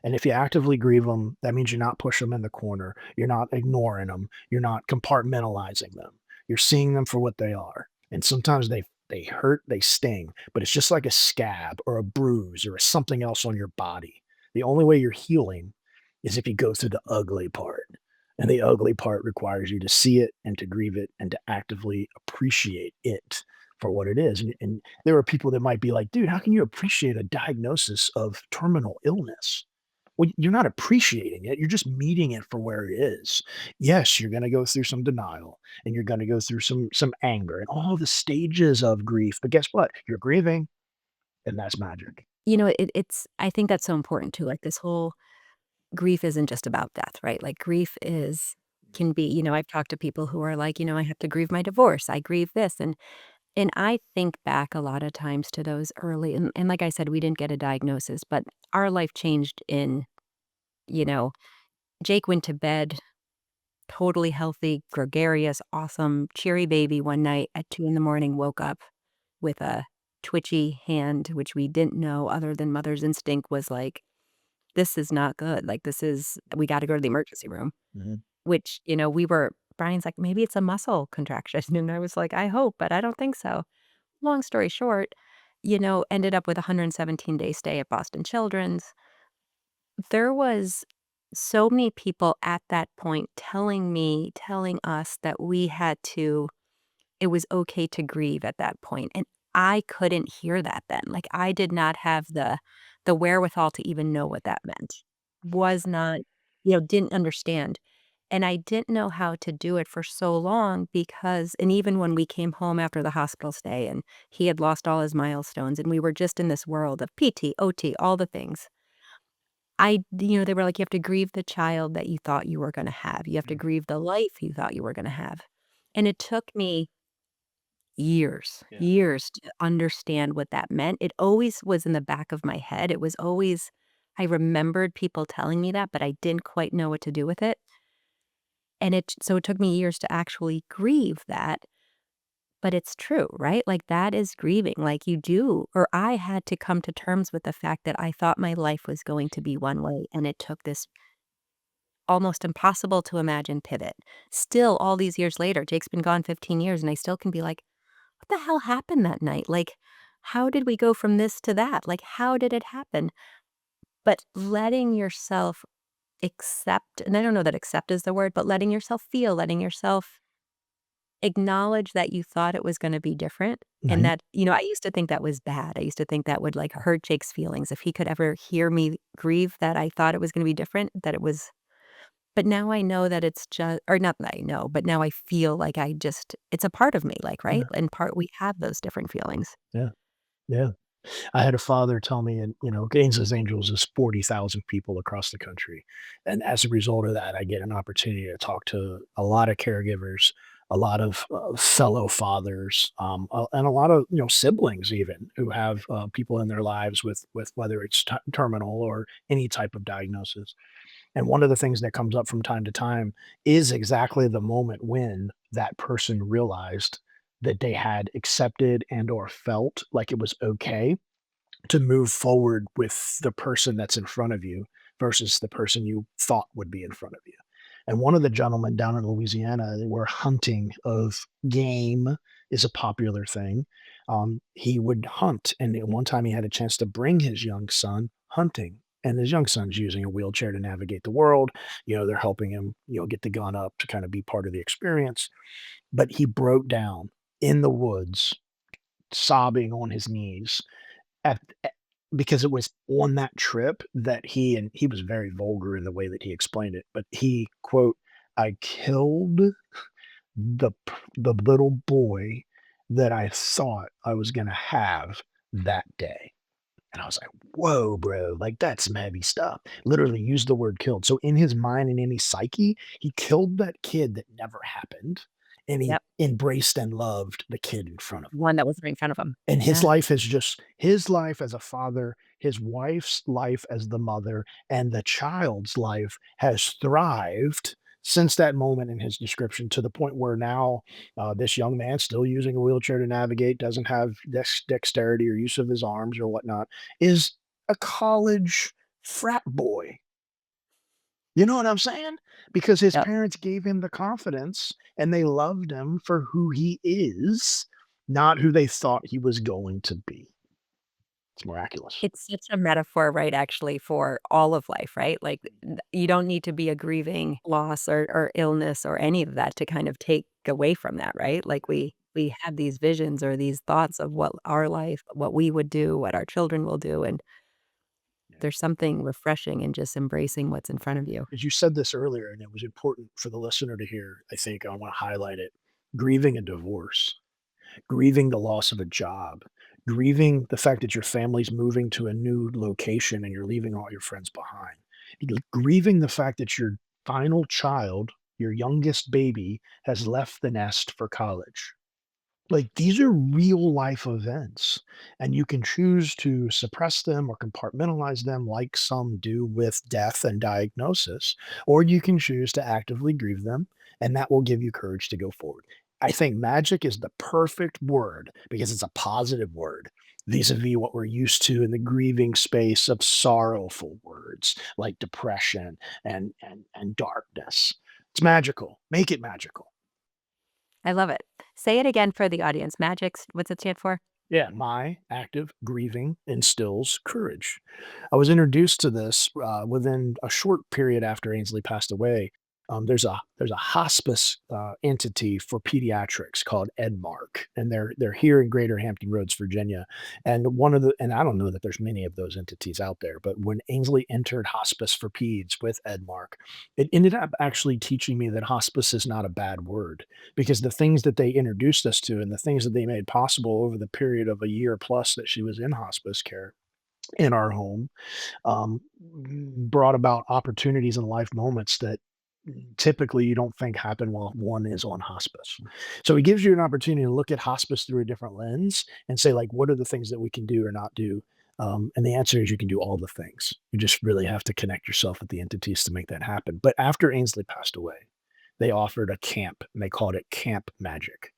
And if you actively grieve them, that means you're not pushing them in the corner. You're not ignoring them. You're not compartmentalizing them. You're seeing them for what they are. And sometimes they hurt, they sting, but it's just like a scab or a bruise or something else on your body. The only way you're healing is if you go through the ugly part. And the ugly part requires you to see it and to grieve it and to actively appreciate it for what it is. And there are people that might be like, dude, how can you appreciate a diagnosis of terminal illness? Well, you're not appreciating it, you're just meeting it for where it is. Yes, you're gonna go through some denial, and you're gonna go through some anger and all the stages of grief, but guess what? You're grieving, and that's magic. It's I think that's so important too, like, this whole grief isn't just about death, right? Like, grief is can be I've talked to people who are like, "I have to grieve my divorce, I grieve this," and I think back a lot of times to those early and like I said, we didn't get a diagnosis, but our life changed you know Jake went to bed totally healthy, gregarious, awesome, cheery baby one night at 2 in the morning, woke up with a twitchy hand, which we didn't know other than mother's instinct was like, "This is not good, like, we gotta go to the emergency room," Mhm. which, Brian's like, "Maybe it's a muscle contraction," and I was like, "I hope, but I don't think so." Long story short, ended up with a 117-day stay at Boston Children's. There was so many people at that point telling us that we had to it was okay to grieve at that point, and I couldn't hear that then, like, I did not have the wherewithal to even know what that meant. Was not didn't understand, and I didn't know how to do it for so long because and even when we came home after the hospital stay and he had lost all his milestones and we were just in this world of PT, OT, all the things. They were like, "You have to grieve the child that you thought you were gonna have. You have to Mm. grieve the life you thought you were gonna have." And it took me years, Yeah. years to understand what that meant. It always was in the back of my head. It was always I remembered people telling me that, but I didn't quite know what to do with it. And it took me years to actually grieve that, but it's true, right? Like, that is grieving, like, you do or I had to come to terms with the fact that I thought my life was going to be one way, and it took this almost impossible to imagine pivot. Still, all these years later, Jake's been gone 15 years, and I still can be like, "What the hell happened that night? Like, how did we go from this to that? Like, how did it happen?" But letting yourself accept and I don't know that accept is the word, but letting yourself feel, letting yourself acknowledge that you thought it was gonna be different and Right. that I used to think that was bad. I used to think that would, like, hurt Jake's feelings if he could ever hear me grieve that I thought it was gonna be different, that it was but now I know that it's just or not that I know, but now I feel like it's a part of me, like, right? Yeah. And part we have those different feelings. Yeah. Yeah. I had a father tell me, and Gaines's Angels is 40,000 people across the country, and as a result of that, I get an opportunity to talk to a lot of caregivers, a lot of fellow fathers, and a lot of siblings even who have people in their lives with whether it's terminal or any type of diagnosis. And one of the things that comes up from time to time is exactly the moment when that person realized that they had accepted and or felt like it was okay to move forward with the person that's in front of you versus the person you thought would be in front of you. And one of the gentlemen down in Louisiana, where hunting of game is a popular thing, he would hunt. And at one time he had a chance to bring his young son hunting. And his young son's using a wheelchair to navigate the world. They're helping him, get the gun up to kind of be part of the experience. But he broke down in the woods sobbing on his knees at because it was on that trip that he was very vulgar in the way that he explained it, but he, quote, "I killed the little boy that I thought I was gonna have that day." And I was like, "Whoa, bro, like, that's some heavy stuff." Literally used the word killed. So in his mind and in his psyche, he killed that kid that never happened, and he Yep. embraced and loved the kid in front of him. One that was right in front of him. And Yeah. his life as a father, his wife's life as the mother, and the child's life has thrived since that moment in his description to the point where now, this young man still using a wheelchair to navigate, doesn't have dexterity or use of his arms or whatnot, is a college frat boy. You know what I'm saying? Because his Yep. parents gave him the confidence and they loved him for who he is, not who they thought he was going to be. It's miraculous. It's such a metaphor, right, actually, for all of life, right? Like, you don't need to be a grieving loss or illness or any of that to kind of take away from that, right? Like, we have these visions or these thoughts of what our life, what we would do, what our children will do, and Yeah. there's something refreshing in just embracing what's in front of you. As you said this earlier, and it was important for the listener to hear, I think I want to highlight it. Grieving a divorce, grieving the loss of a job, grieving the fact that your family's moving to a new location and you're leaving all your friends behind, grieving the fact that your final child, your youngest baby, has left the nest for college. Like, these are real life events, and you can choose to suppress them or compartmentalize them like some do with death and diagnosis, or you can choose to actively grieve them, and that will give you courage to go forward. I think magic is the perfect word because it's a positive word vis-a-vis what we're used to in the grieving space of sorrowful words like depression and darkness. It's magical. Make it magical. I love it. Say it again for the audience. Magic's what's it stand for? Yeah, my active grieving instills courage. I was introduced to this within a short period after Ainsley passed away. There's a hospice entity for pediatrics called Edmark, and they're here in Greater Hampton Roads, Virginia. And I don't know that there's many of those entities out there, but when Ainsley entered hospice for peds with Edmark, it ended up actually teaching me that hospice is not a bad word because the things that they introduced us to and the things that they made possible over the period of a year plus that she was in hospice care in our home brought about opportunities and life moments that typically you don't think happen while one is on hospice. So it gives you an opportunity to look at hospice through a different lens and say, like, what are the things that we can do or not do? And the answer is you can do all the things. You just really have to connect yourself with the entities to make that happen. But after Ainsley passed away, they offered a camp and they called it Camp Magic.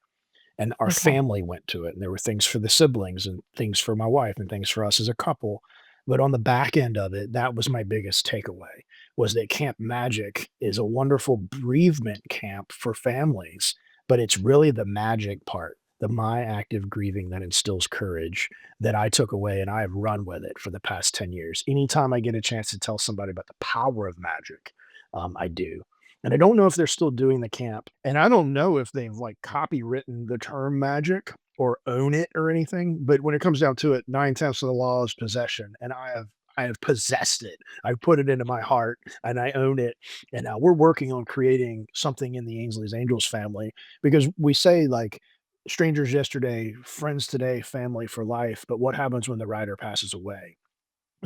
And our Okay. family went to it, and there were things for the siblings and things for my wife and things for us as a couple. But on the back end of it, that was my biggest takeaway, was that Camp Magic is a wonderful bereavement camp for families, but it's really the magic part, the my active grieving that instills courage that I took away, and I have run with it for the past 10 years. Anytime I get a chance to tell somebody about the power of magic, I do. And I don't know if they're still doing the camp, and I don't know if they've, like, copywritten the term magic or own it or anything, but when it comes down to it, 9 tenths of the law is possession, and I have possessed it. I've put it into my heart, and I own it, and now we're working on creating something in the Ainsley's Angels family because we say, like, strangers yesterday, friends today, family for life, but what happens when the rider passes away?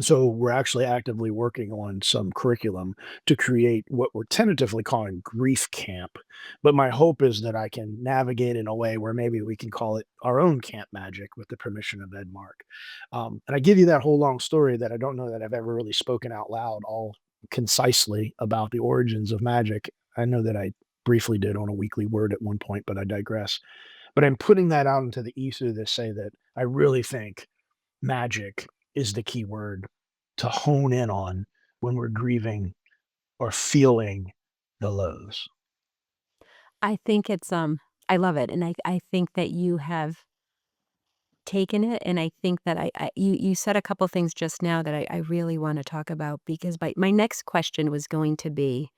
So we're actually actively working on some curriculum to create what we're tentatively calling grief camp. But my hope is that I can navigate in a way where maybe we can call it our own camp magic with the permission of Edmark. And I give you that whole long story that I don't know that I've ever really spoken out loud all concisely about the origins of magic. I know that I briefly did on a weekly word at one point, but I digress. But I'm putting that out into the ether to say that I really think magic is the key word to hone in on when we're grieving or feeling the lows. I think it's, I love it, and I think that you have taken it, and I think that you said a couple things just now that I really wanna talk about because my next question was going to be,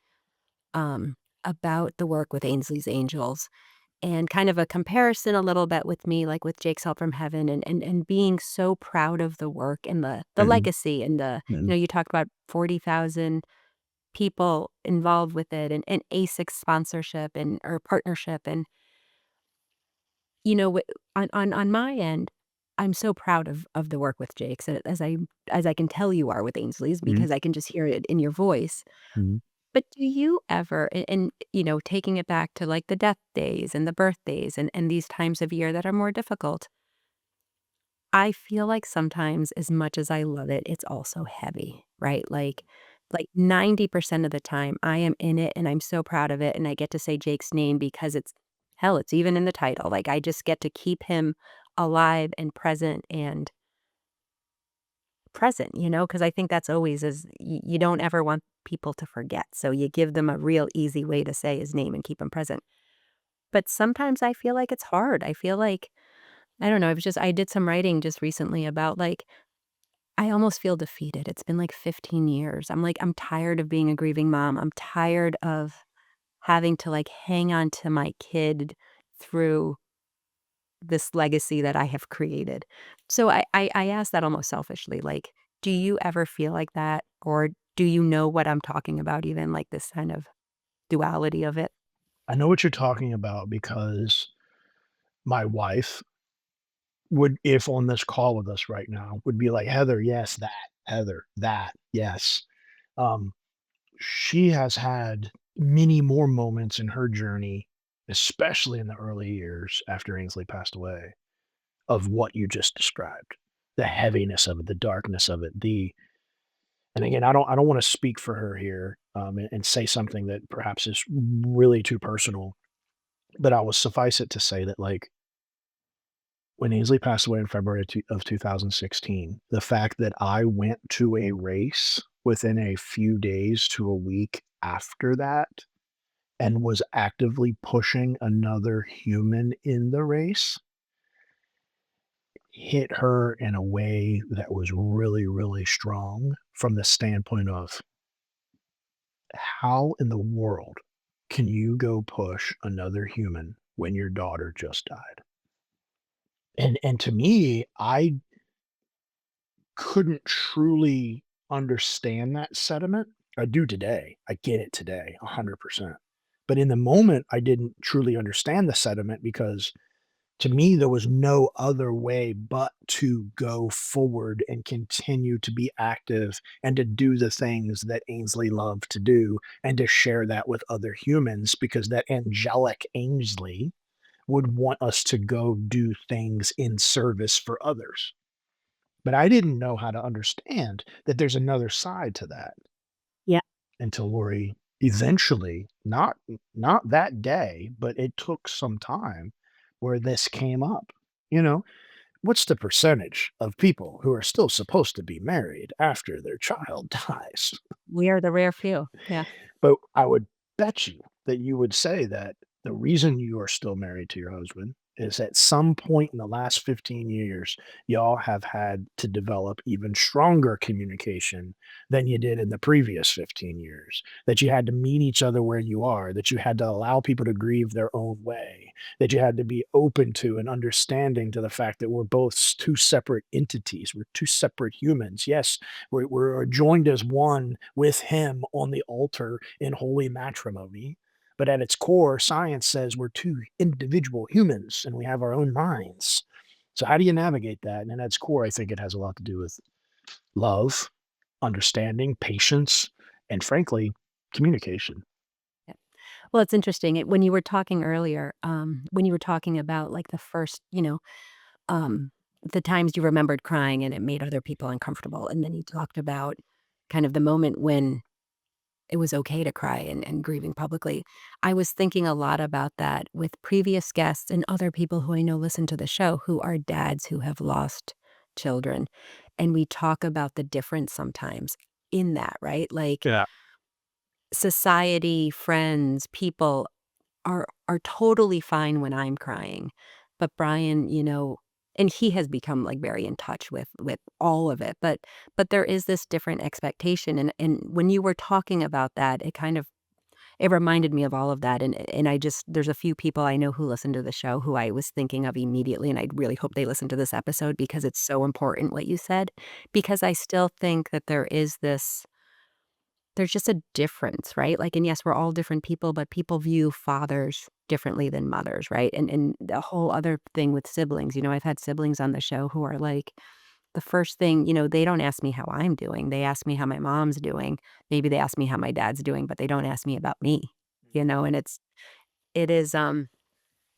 um, about the work with Ainsley's Angels, and kind of a comparison a little bit with me, like with Jake's Help from Heaven and being so proud of the work and the Mhm, legacy and mhm, you talked about 40,000 people involved with it and ASICS sponsorship and or partnership and, w on my end, I'm so proud of the work with Jake's as I can tell you are with Ainsley's mhm, because I can just hear it in your voice. mhm. But do you ever and taking it back to, like, the death days and the birthdays and these times of year that are more difficult, I feel like sometimes as much as I love it, it's also heavy, right? Like 90% of the time, I am in it, and I'm so proud of it, and I get to say Jake's name because it's hell, it's even in the title, like, I just get to keep him alive and present, because I think that's always is you don't ever want people to forget, so you give them a real easy way to say his name and keep him present. But sometimes I feel like it's hard. I feel like I don't know, I did some writing just recently about, like, I almost feel defeated. It's been, like, 15 years. I'm tired of being a grieving mom. I'm tired of having to, like, hang on to my kid through this legacy that I have created. So I ask that almost selfishly, like, do you ever feel like that? Or do you know what I'm talking about even, like, this kind of duality of it? I know what you're talking about because my wife would, if on this call with us right now, would be like, "Heather, yes, that. Heather, that. Yes." Um, she has had many more moments in her journey, especially in the early years after Ainsley passed away, of what you just described. The heaviness of it, the darkness of it, the and again, I don't wanna speak for her here, and say something that perhaps is really too personal, but I will suffice it to say that, like, when Ainsley passed away in February of 2016, the fact that I went to a race within a few days to a week after that and was actively pushing another human in the race hit her in a way that was really, really strong from the standpoint of how in the world can you go push another human when your daughter just died? And to me, I couldn't truly understand that sentiment. I do today. I get it today, 100%. But in the moment, I didn't truly understand the sentiment because to me, there was no other way but to go forward and continue to be active and to do the things that Ainsley loved to do and to share that with other humans because that angelic Ainsley would want us to go do things in service for others. But I didn't know how to understand that there's another side to that Yeah. until Lori eventually, not that day, but it took some time where this came up. You know, what's the percentage of people who are still supposed to be married after their child dies? We are the rare few. Yeah. But I would bet you that you would say that the reason you are still married to your husband is at some point in the last 15 years, y'all have had to develop even stronger communication than you did in the previous 15 years. That you had to meet each other where you are, that you had to allow people to grieve their own way, that you had to be open to and understanding to the fact that we're both two separate entities. We're two separate humans. Yes, we're joined as one with him on the altar in holy matrimony. But at its core, science says we're two individual humans and we have our own minds. So, how do you navigate that? And at its core, I think it has a lot to do with love, understanding, patience, and frankly, communication. Yeah. Well, it's interesting. When you were talking earlier, when you were talking about like the first, um, the times you remembered crying and it made other people uncomfortable. And then you talked about kind of the moment when it was okay to cry and grieving publicly. I was thinking a lot about that with previous guests and other people who I know listen to the show who are dads who have lost children. And we talk about the difference sometimes in that, right? Like Yeah. society, friends, people are totally fine when I'm crying. But Brian, and he has become, like, very in touch with all of it, but there is this different expectation, and when you were talking about that, it reminded me of all of that, and I just there's a few people I know who listen to the show who I was thinking of immediately, and I really hope they listen to this episode because it's so important what you said, because I still think that there's just a difference, right? Like, and yes, we're all different people, but people view fathers differently than mothers, right? And the whole other thing with siblings, I've had siblings on the show who are like, the first thing, they don't ask me how I'm doing. They ask me how my mom's doing. Maybe they ask me how my dad's doing, but they don't ask me about me, and it is,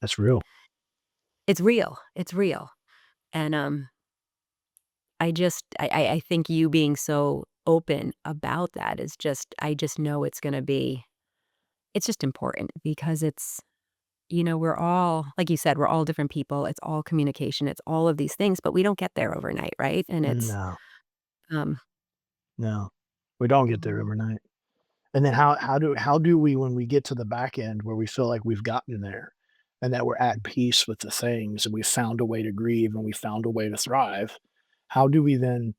That's real. it's real. It's real. And, I think you being so open about that is just I just know it's just important because we're all like you said, we're all different people. It's all communication. It's all of these things, but we don't get there overnight, right? And No, um, no. We don't get there overnight. And then how do we when we get to the back end where we feel like we've gotten there and that we're at peace with the things and we found a way to grieve and we found a way to thrive, how do we then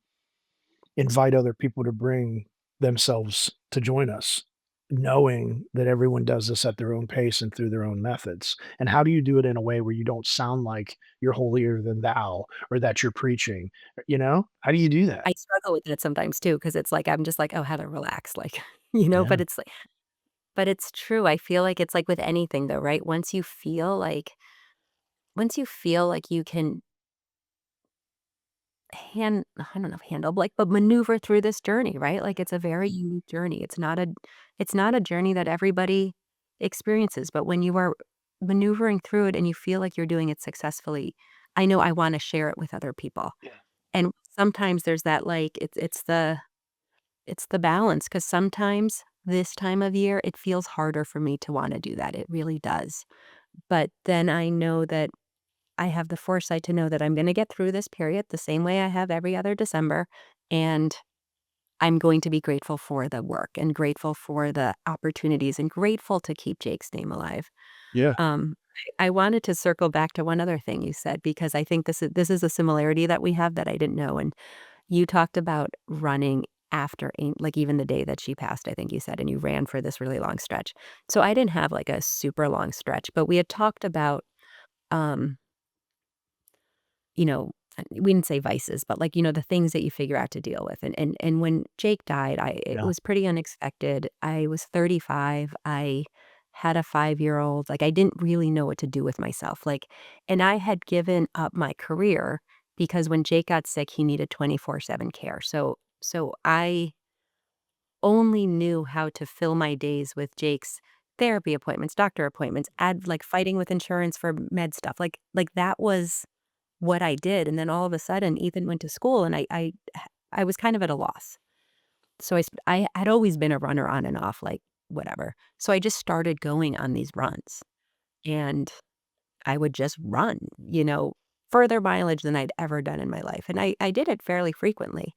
invite other people to bring themselves to join us, knowing that everyone does this at their own pace and through their own methods? And how do you do it in a way where you don't sound like you're holier than thou or that you're preaching? How do you do that? I struggle with it sometimes too because it's like I'm just like, "Oh, Heather, relax," like, Yeah. but it's true. I feel like it's like with anything though, right? Once you feel like you can I don't know if handle, but maneuver through this journey, right? Like, it's a very unique journey. It's not a journey that everybody experiences, but when you are maneuvering through it and you feel like you're doing it successfully, I know I wanna share it with other people. Yeah. And sometimes there's that, like, it's the balance because sometimes this time of year, it feels harder for me to wanna do that. It really does. But then I know that I have the foresight to know that I'm gonna get through this period the same way I have every other December, and I'm going to be grateful for the work and grateful for the opportunities and grateful to keep Jake's name alive. Yeah. Um, I wanted to circle back to one other thing you said because I think this is a similarity that we have that I didn't know, and you talked about running after like, even the day that she passed, I think you said, and you ran for this really long stretch. So I didn't have, like, a super long stretch, but we had talked about, um we didn't say vices, but like, the things that you figure out to deal with. And when Jake died, it Yeah. was pretty unexpected. I was 35. I had a 5-year-old. Like I didn't really know what to do with myself. Like, and I had given up my career because when Jake got sick, he needed 24/7 care. So I only knew how to fill my days with Jake's therapy appointments, doctor appointments, add like fighting with insurance for med stuff. Like that was what I did, and then all of a sudden, Ethan went to school, and I was kind of at a loss. So I had always been a runner on and off, like, whatever. So I just started going on these runs, and I would just run, further mileage than I'd ever done in my life, and I did it fairly frequently,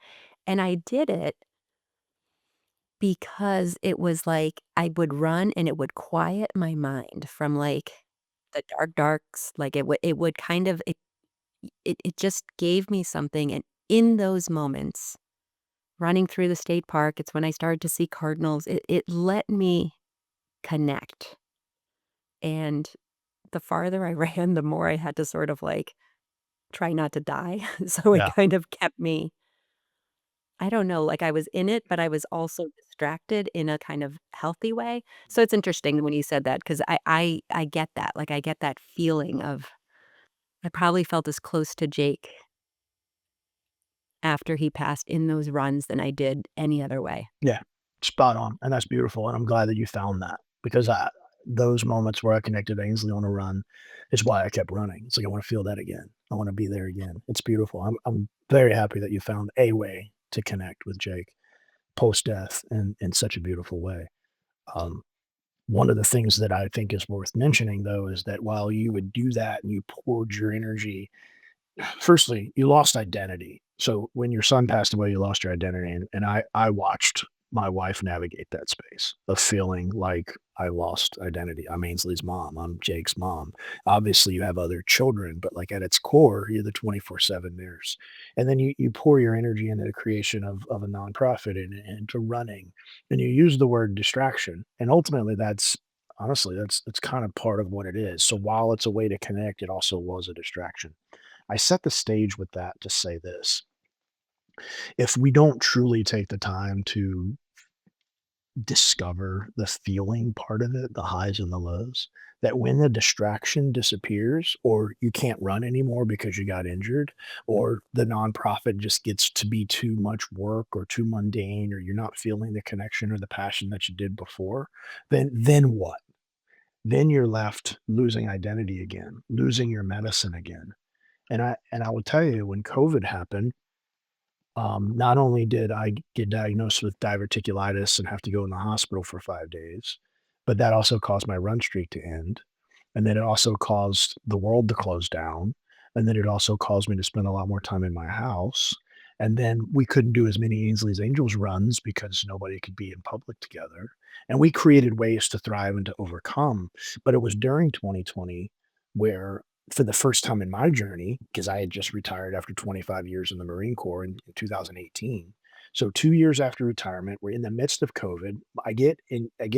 and I did it because it was like I would run, and it would quiet my mind from, like, the darks, like, it would kind of it just gave me something, and in those moments, running through the state park, it's when I started to see cardinals, it let me connect, and the farther I ran, the more I had to sort of, like, try not to die, so it Yeah. kind of kept me I don't know, like, I was in it, but I was also distracted in a kind of healthy way, so it's interesting when you said that 'cause I get that, like, I get that feeling of I probably felt as close to Jake after he passed in those runs than I did any other way. Yeah. Spot on. And that's beautiful. And I'm glad that you found that because those moments where I connected Ainsley on a run is why I kept running. It's like I want to feel that again. I want to be there again. It's beautiful. I'm very happy that you found a way to connect with Jake post death in such a beautiful way. Um, One of the things that I think is worth mentioning though is that while you would do that and you poured your energy, firstly, you lost identity. So when your son passed away, you lost your identity. And I watched my wife navigate that space of feeling like I lost identity. I'm Ainsley's mom. I'm Jake's mom. Obviously, you have other children, but like at its core, you're the 24/7 nurse. And then you pour your energy into the creation of a nonprofit and to running, and you use the word distraction. And ultimately, that's honestly that's kind of part of what it is. So while it's a way to connect, it also was a distraction. I set the stage with that to say this: if we don't truly take the time to discover the feeling part of it, the highs and the lows, that when the distraction disappears or you can't run anymore because you got injured or the nonprofit just gets to be too much work or too mundane or you're not feeling the connection or the passion that you did before, then what? Then you're left losing identity again, losing your medicine again. And I will tell you, when COVID happened, not only did I get diagnosed with diverticulitis and have to go in the hospital for 5 days, but that also caused my run streak to end, and then it also caused the world to close down, and then it also caused me to spend a lot more time in my house, and then we couldn't do as many Ainsley's Angels runs because nobody could be in public together, and we created ways to thrive and to overcome, but it was during 2020 where for the first time in my journey, because I had just retired after 25 years in the Marine Corps in 2018. So 2 years after retirement, we're in the midst of COVID. I get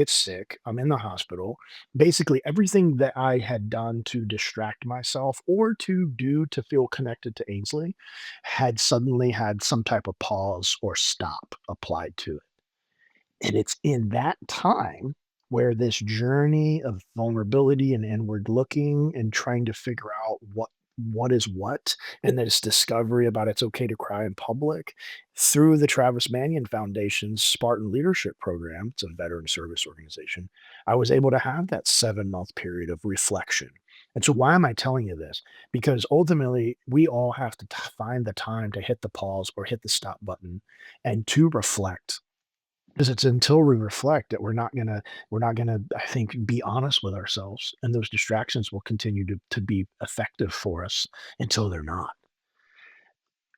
sick. I'm in the hospital. Basically, everything that I had done to distract myself or to do to feel connected to Ainsley had suddenly had some type of pause or stop applied to it. And it's in that time where this journey of vulnerability and inward looking and trying to figure out what is what, and this discovery about it's okay to cry in public through the Travis Manion Foundation's Spartan Leadership Program. It's a veteran service organization. I was able to have that 7-month period of reflection. And so why am I telling you this? Because ultimately we all have to find the time to hit the pause or hit the stop button and to reflect, because it's until we reflect that we're not gonna, I think, be honest with ourselves, and those distractions will continue to be effective for us until they're not.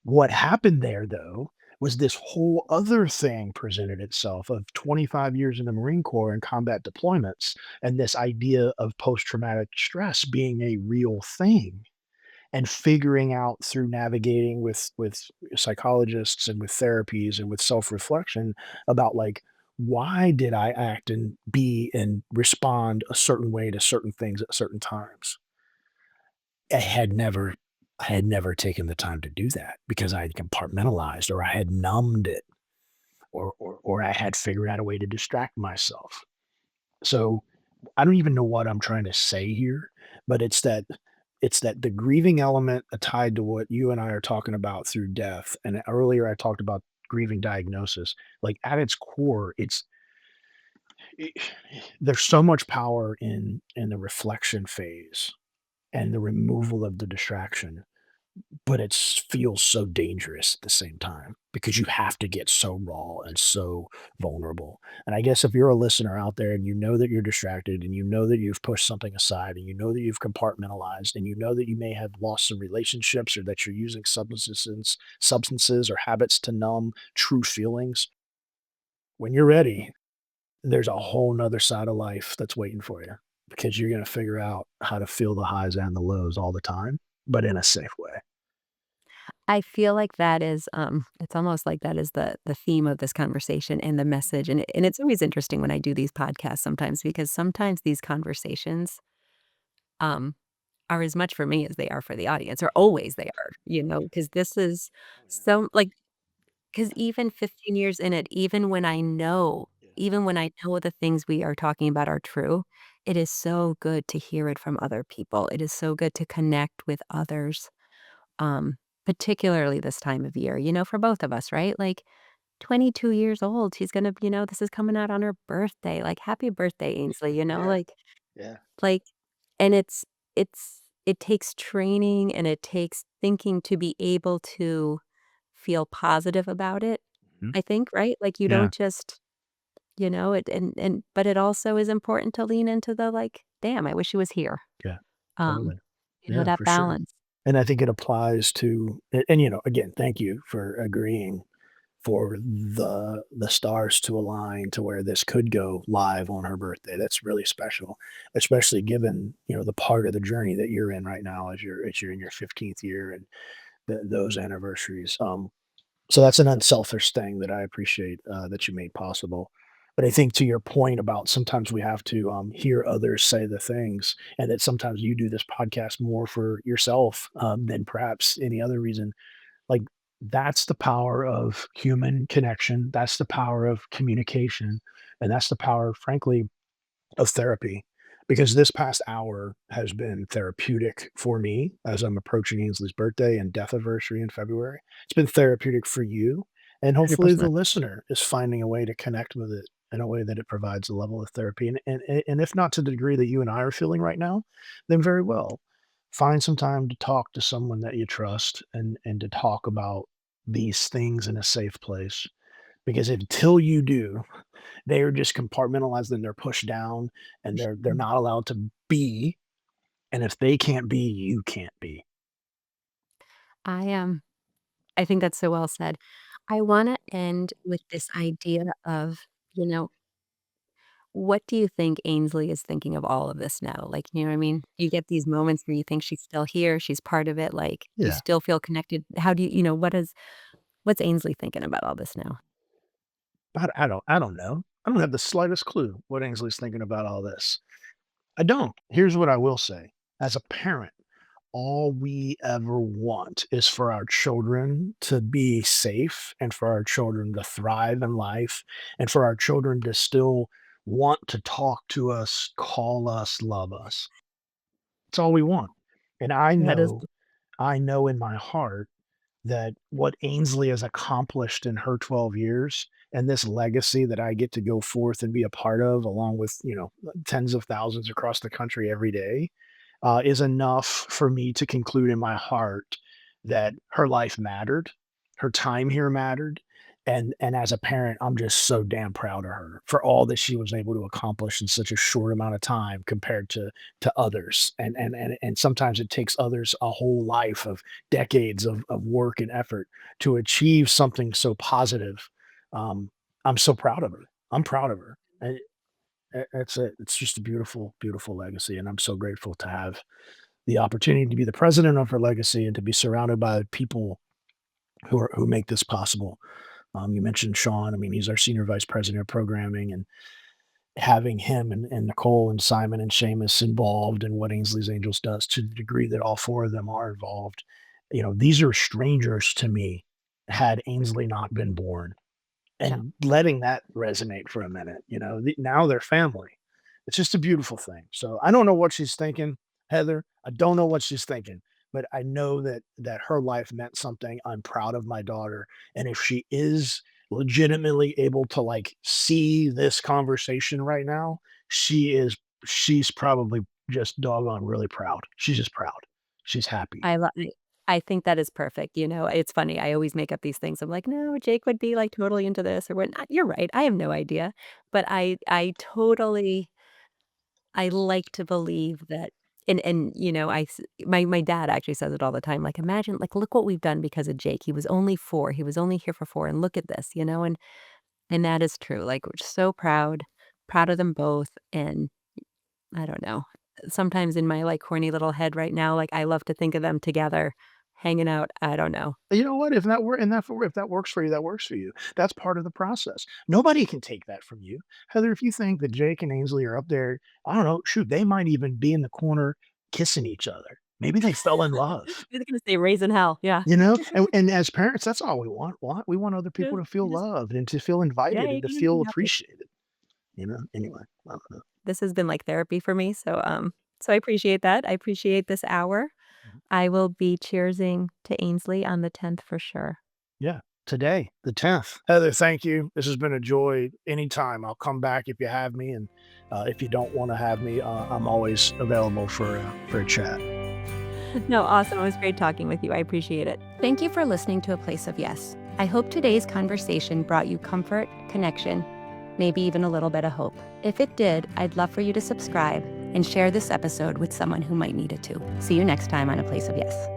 What happened there, though, was this whole other thing presented itself of 25 years in the Marine Corps and combat deployments, and this idea of post-traumatic stress being a real thing and figuring out through navigating with psychologists and with therapies and with self-reflection about like why did I act and be and respond a certain way to certain things at certain times. I had never I had never taken the time to do that because I had compartmentalized or I had numbed it or I had figured out a way to distract myself. So I don't even know what I'm trying to say here, but it's that the grieving element tied to what you and I are talking about through death. And earlier I talked about grieving diagnosis. Like at its core, it, there's so much power in the reflection phase and the removal of the distraction, but it feels so dangerous at the same time because you have to get so raw and so vulnerable. And I guess if you're a listener out there and you know that you're distracted and you know that you've pushed something aside and you know that you've compartmentalized and you know that you may have lost some relationships or that you're using substances or habits to numb true feelings, when you're ready, there's a whole nother side of life that's waiting for you because you're going to figure out how to feel the highs and the lows all the time, but in a safe way. I feel like that is, it's almost like that is the theme of this conversation and the message, and it's always interesting when I do these podcasts sometimes because sometimes these conversations, um, are as much for me as they are for the audience, or always they are, because this is Oh, yeah. so like, because even 15 years in it, Yeah. even when I know the things we are talking about are true, it is so good to hear it from other people. It is so good to connect with others, um, particularly this time of year, for both of us, right? Like 22 years old, she's gonna, this is coming out on her birthday. Like, happy birthday, Ainsley, Yeah. Yeah. like, and it takes training and it takes thinking to be able to feel positive about it, Mhm. I think, right? Like, you Yeah. don't just, it, but it also is important to lean into the like, damn, I wish she was here. Yeah. Um, Totally. Yeah, that for sure. balance. And I think it applies to, and again, thank you for agreeing for the stars to align to where this could go live on her birthday. That's really special, especially given, the part of the journey that you're in right now as you're in your 15th year and those anniversaries. So that's an unselfish thing that I appreciate that you made possible. But I think to your point about sometimes we have to hear others say the things, and that sometimes you do this podcast more for yourself than perhaps any other reason. Like, that's the power of human connection. That's the power of communication. And that's the power, frankly, of therapy, because this past hour has been therapeutic for me as I'm approaching Ainsley's birthday and death anniversary in February. It's been therapeutic for you, and hopefully the 100%. listener is finding a way to connect with it in a way that it provides a level of therapy. And if not to the degree that you and I are feeling right now, then very well. Find some time to talk to someone that you trust and to talk about these things in a safe place. Because until you do, they are just compartmentalized and they're pushed down and they're not allowed to be, and if they can't be, you can't be. I think that's so well said. I wanna end with this idea of, you know, what do you think Ainsley is thinking of all of this now? Like, you know what I mean? You get these moments where you think she's still here, she's part of it, like, you Yeah. still feel connected. How do you know, what's Ainsley thinking about all this now? I don't know. I don't have the slightest clue what Ainsley's thinking about all this. I don't. Here's what I will say. As a parent, all we ever want is for our children to be safe and for our children to thrive in life and for our children to still want to talk to us, call us, love us. It's all we want. And That is I know in my heart that what Ainsley has accomplished in her 12 years and this legacy that I get to go forth and be a part of, along with, tens of thousands across the country every day, is enough for me to conclude in my heart that her life mattered, her time here mattered, and as a parent, I'm just so damn proud of her for all that she was able to accomplish in such a short amount of time compared to others. And sometimes it takes others a whole life of decades of work and effort to achieve something so positive. Um, I'm so proud of her. I'm proud of her. And that's it. It's just a beautiful, beautiful legacy, and I'm so grateful to have the opportunity to be the president of her legacy and to be surrounded by people who make this possible. You mentioned Sean. I mean, he's our senior vice president of programming, and having him and Nicole and Simon and Seamus involved in what Ainsley's Angels does to the degree that all four of them are involved. These are strangers to me had Ainsley not been born, yeah. and letting that resonate for a minute, now they're family. It's just a beautiful thing. So I don't know what she's thinking, Heather. I don't know what she's thinking, but I know that her life meant something. I'm proud of my daughter. And if she is legitimately able to like see this conversation right now, she's probably just doggone really proud. She's just proud. She's happy. I think that is perfect, it's funny, I always make up these things, I'm like, "No, Jake would be, like, totally into this or whatnot." You're right, I have no idea, but I like to believe that and, my dad actually says it all the time, like, "Imagine like, look what we've done because of Jake, he was only 4, he was only here for 4, and look at this," and that is true, like, we're so proud of them both, and I don't know. Sometimes in my, like, corny little head right now, like, I love to think of them together, hanging out, I don't know. You know what? If that works for you, that works for you. That's part of the process. Nobody can take that from you. Heather, if you think that Jake and Ainsley are up there, I don't know, shoot, they might even be in the corner kissing each other. Maybe they fell in love, They're gonna say raising hell, yeah. And as parents, that's all we want. We want other people Just to feel you just loved and to feel invited yeah, and you to can be feel happy. appreciated, Anyway, I don't know. This has been like therapy for me, so I appreciate that. I appreciate this hour. Mhm. I will be cheersing to Ainsley on the 10th for sure. Yeah. Today, the 10th. Heather, thank you. This has been a joy. Anytime. I'll come back if you have me. And if you don't want to have me, I'm always available for a chat. No, awesome. It was great talking with you. I appreciate it. Thank you for listening to A Place of Yes. I hope today's conversation brought you comfort, connection, maybe even a little bit of hope. If it did, I'd love for you to subscribe and share this episode with someone who might need it too. See you next time on A Place of Yes.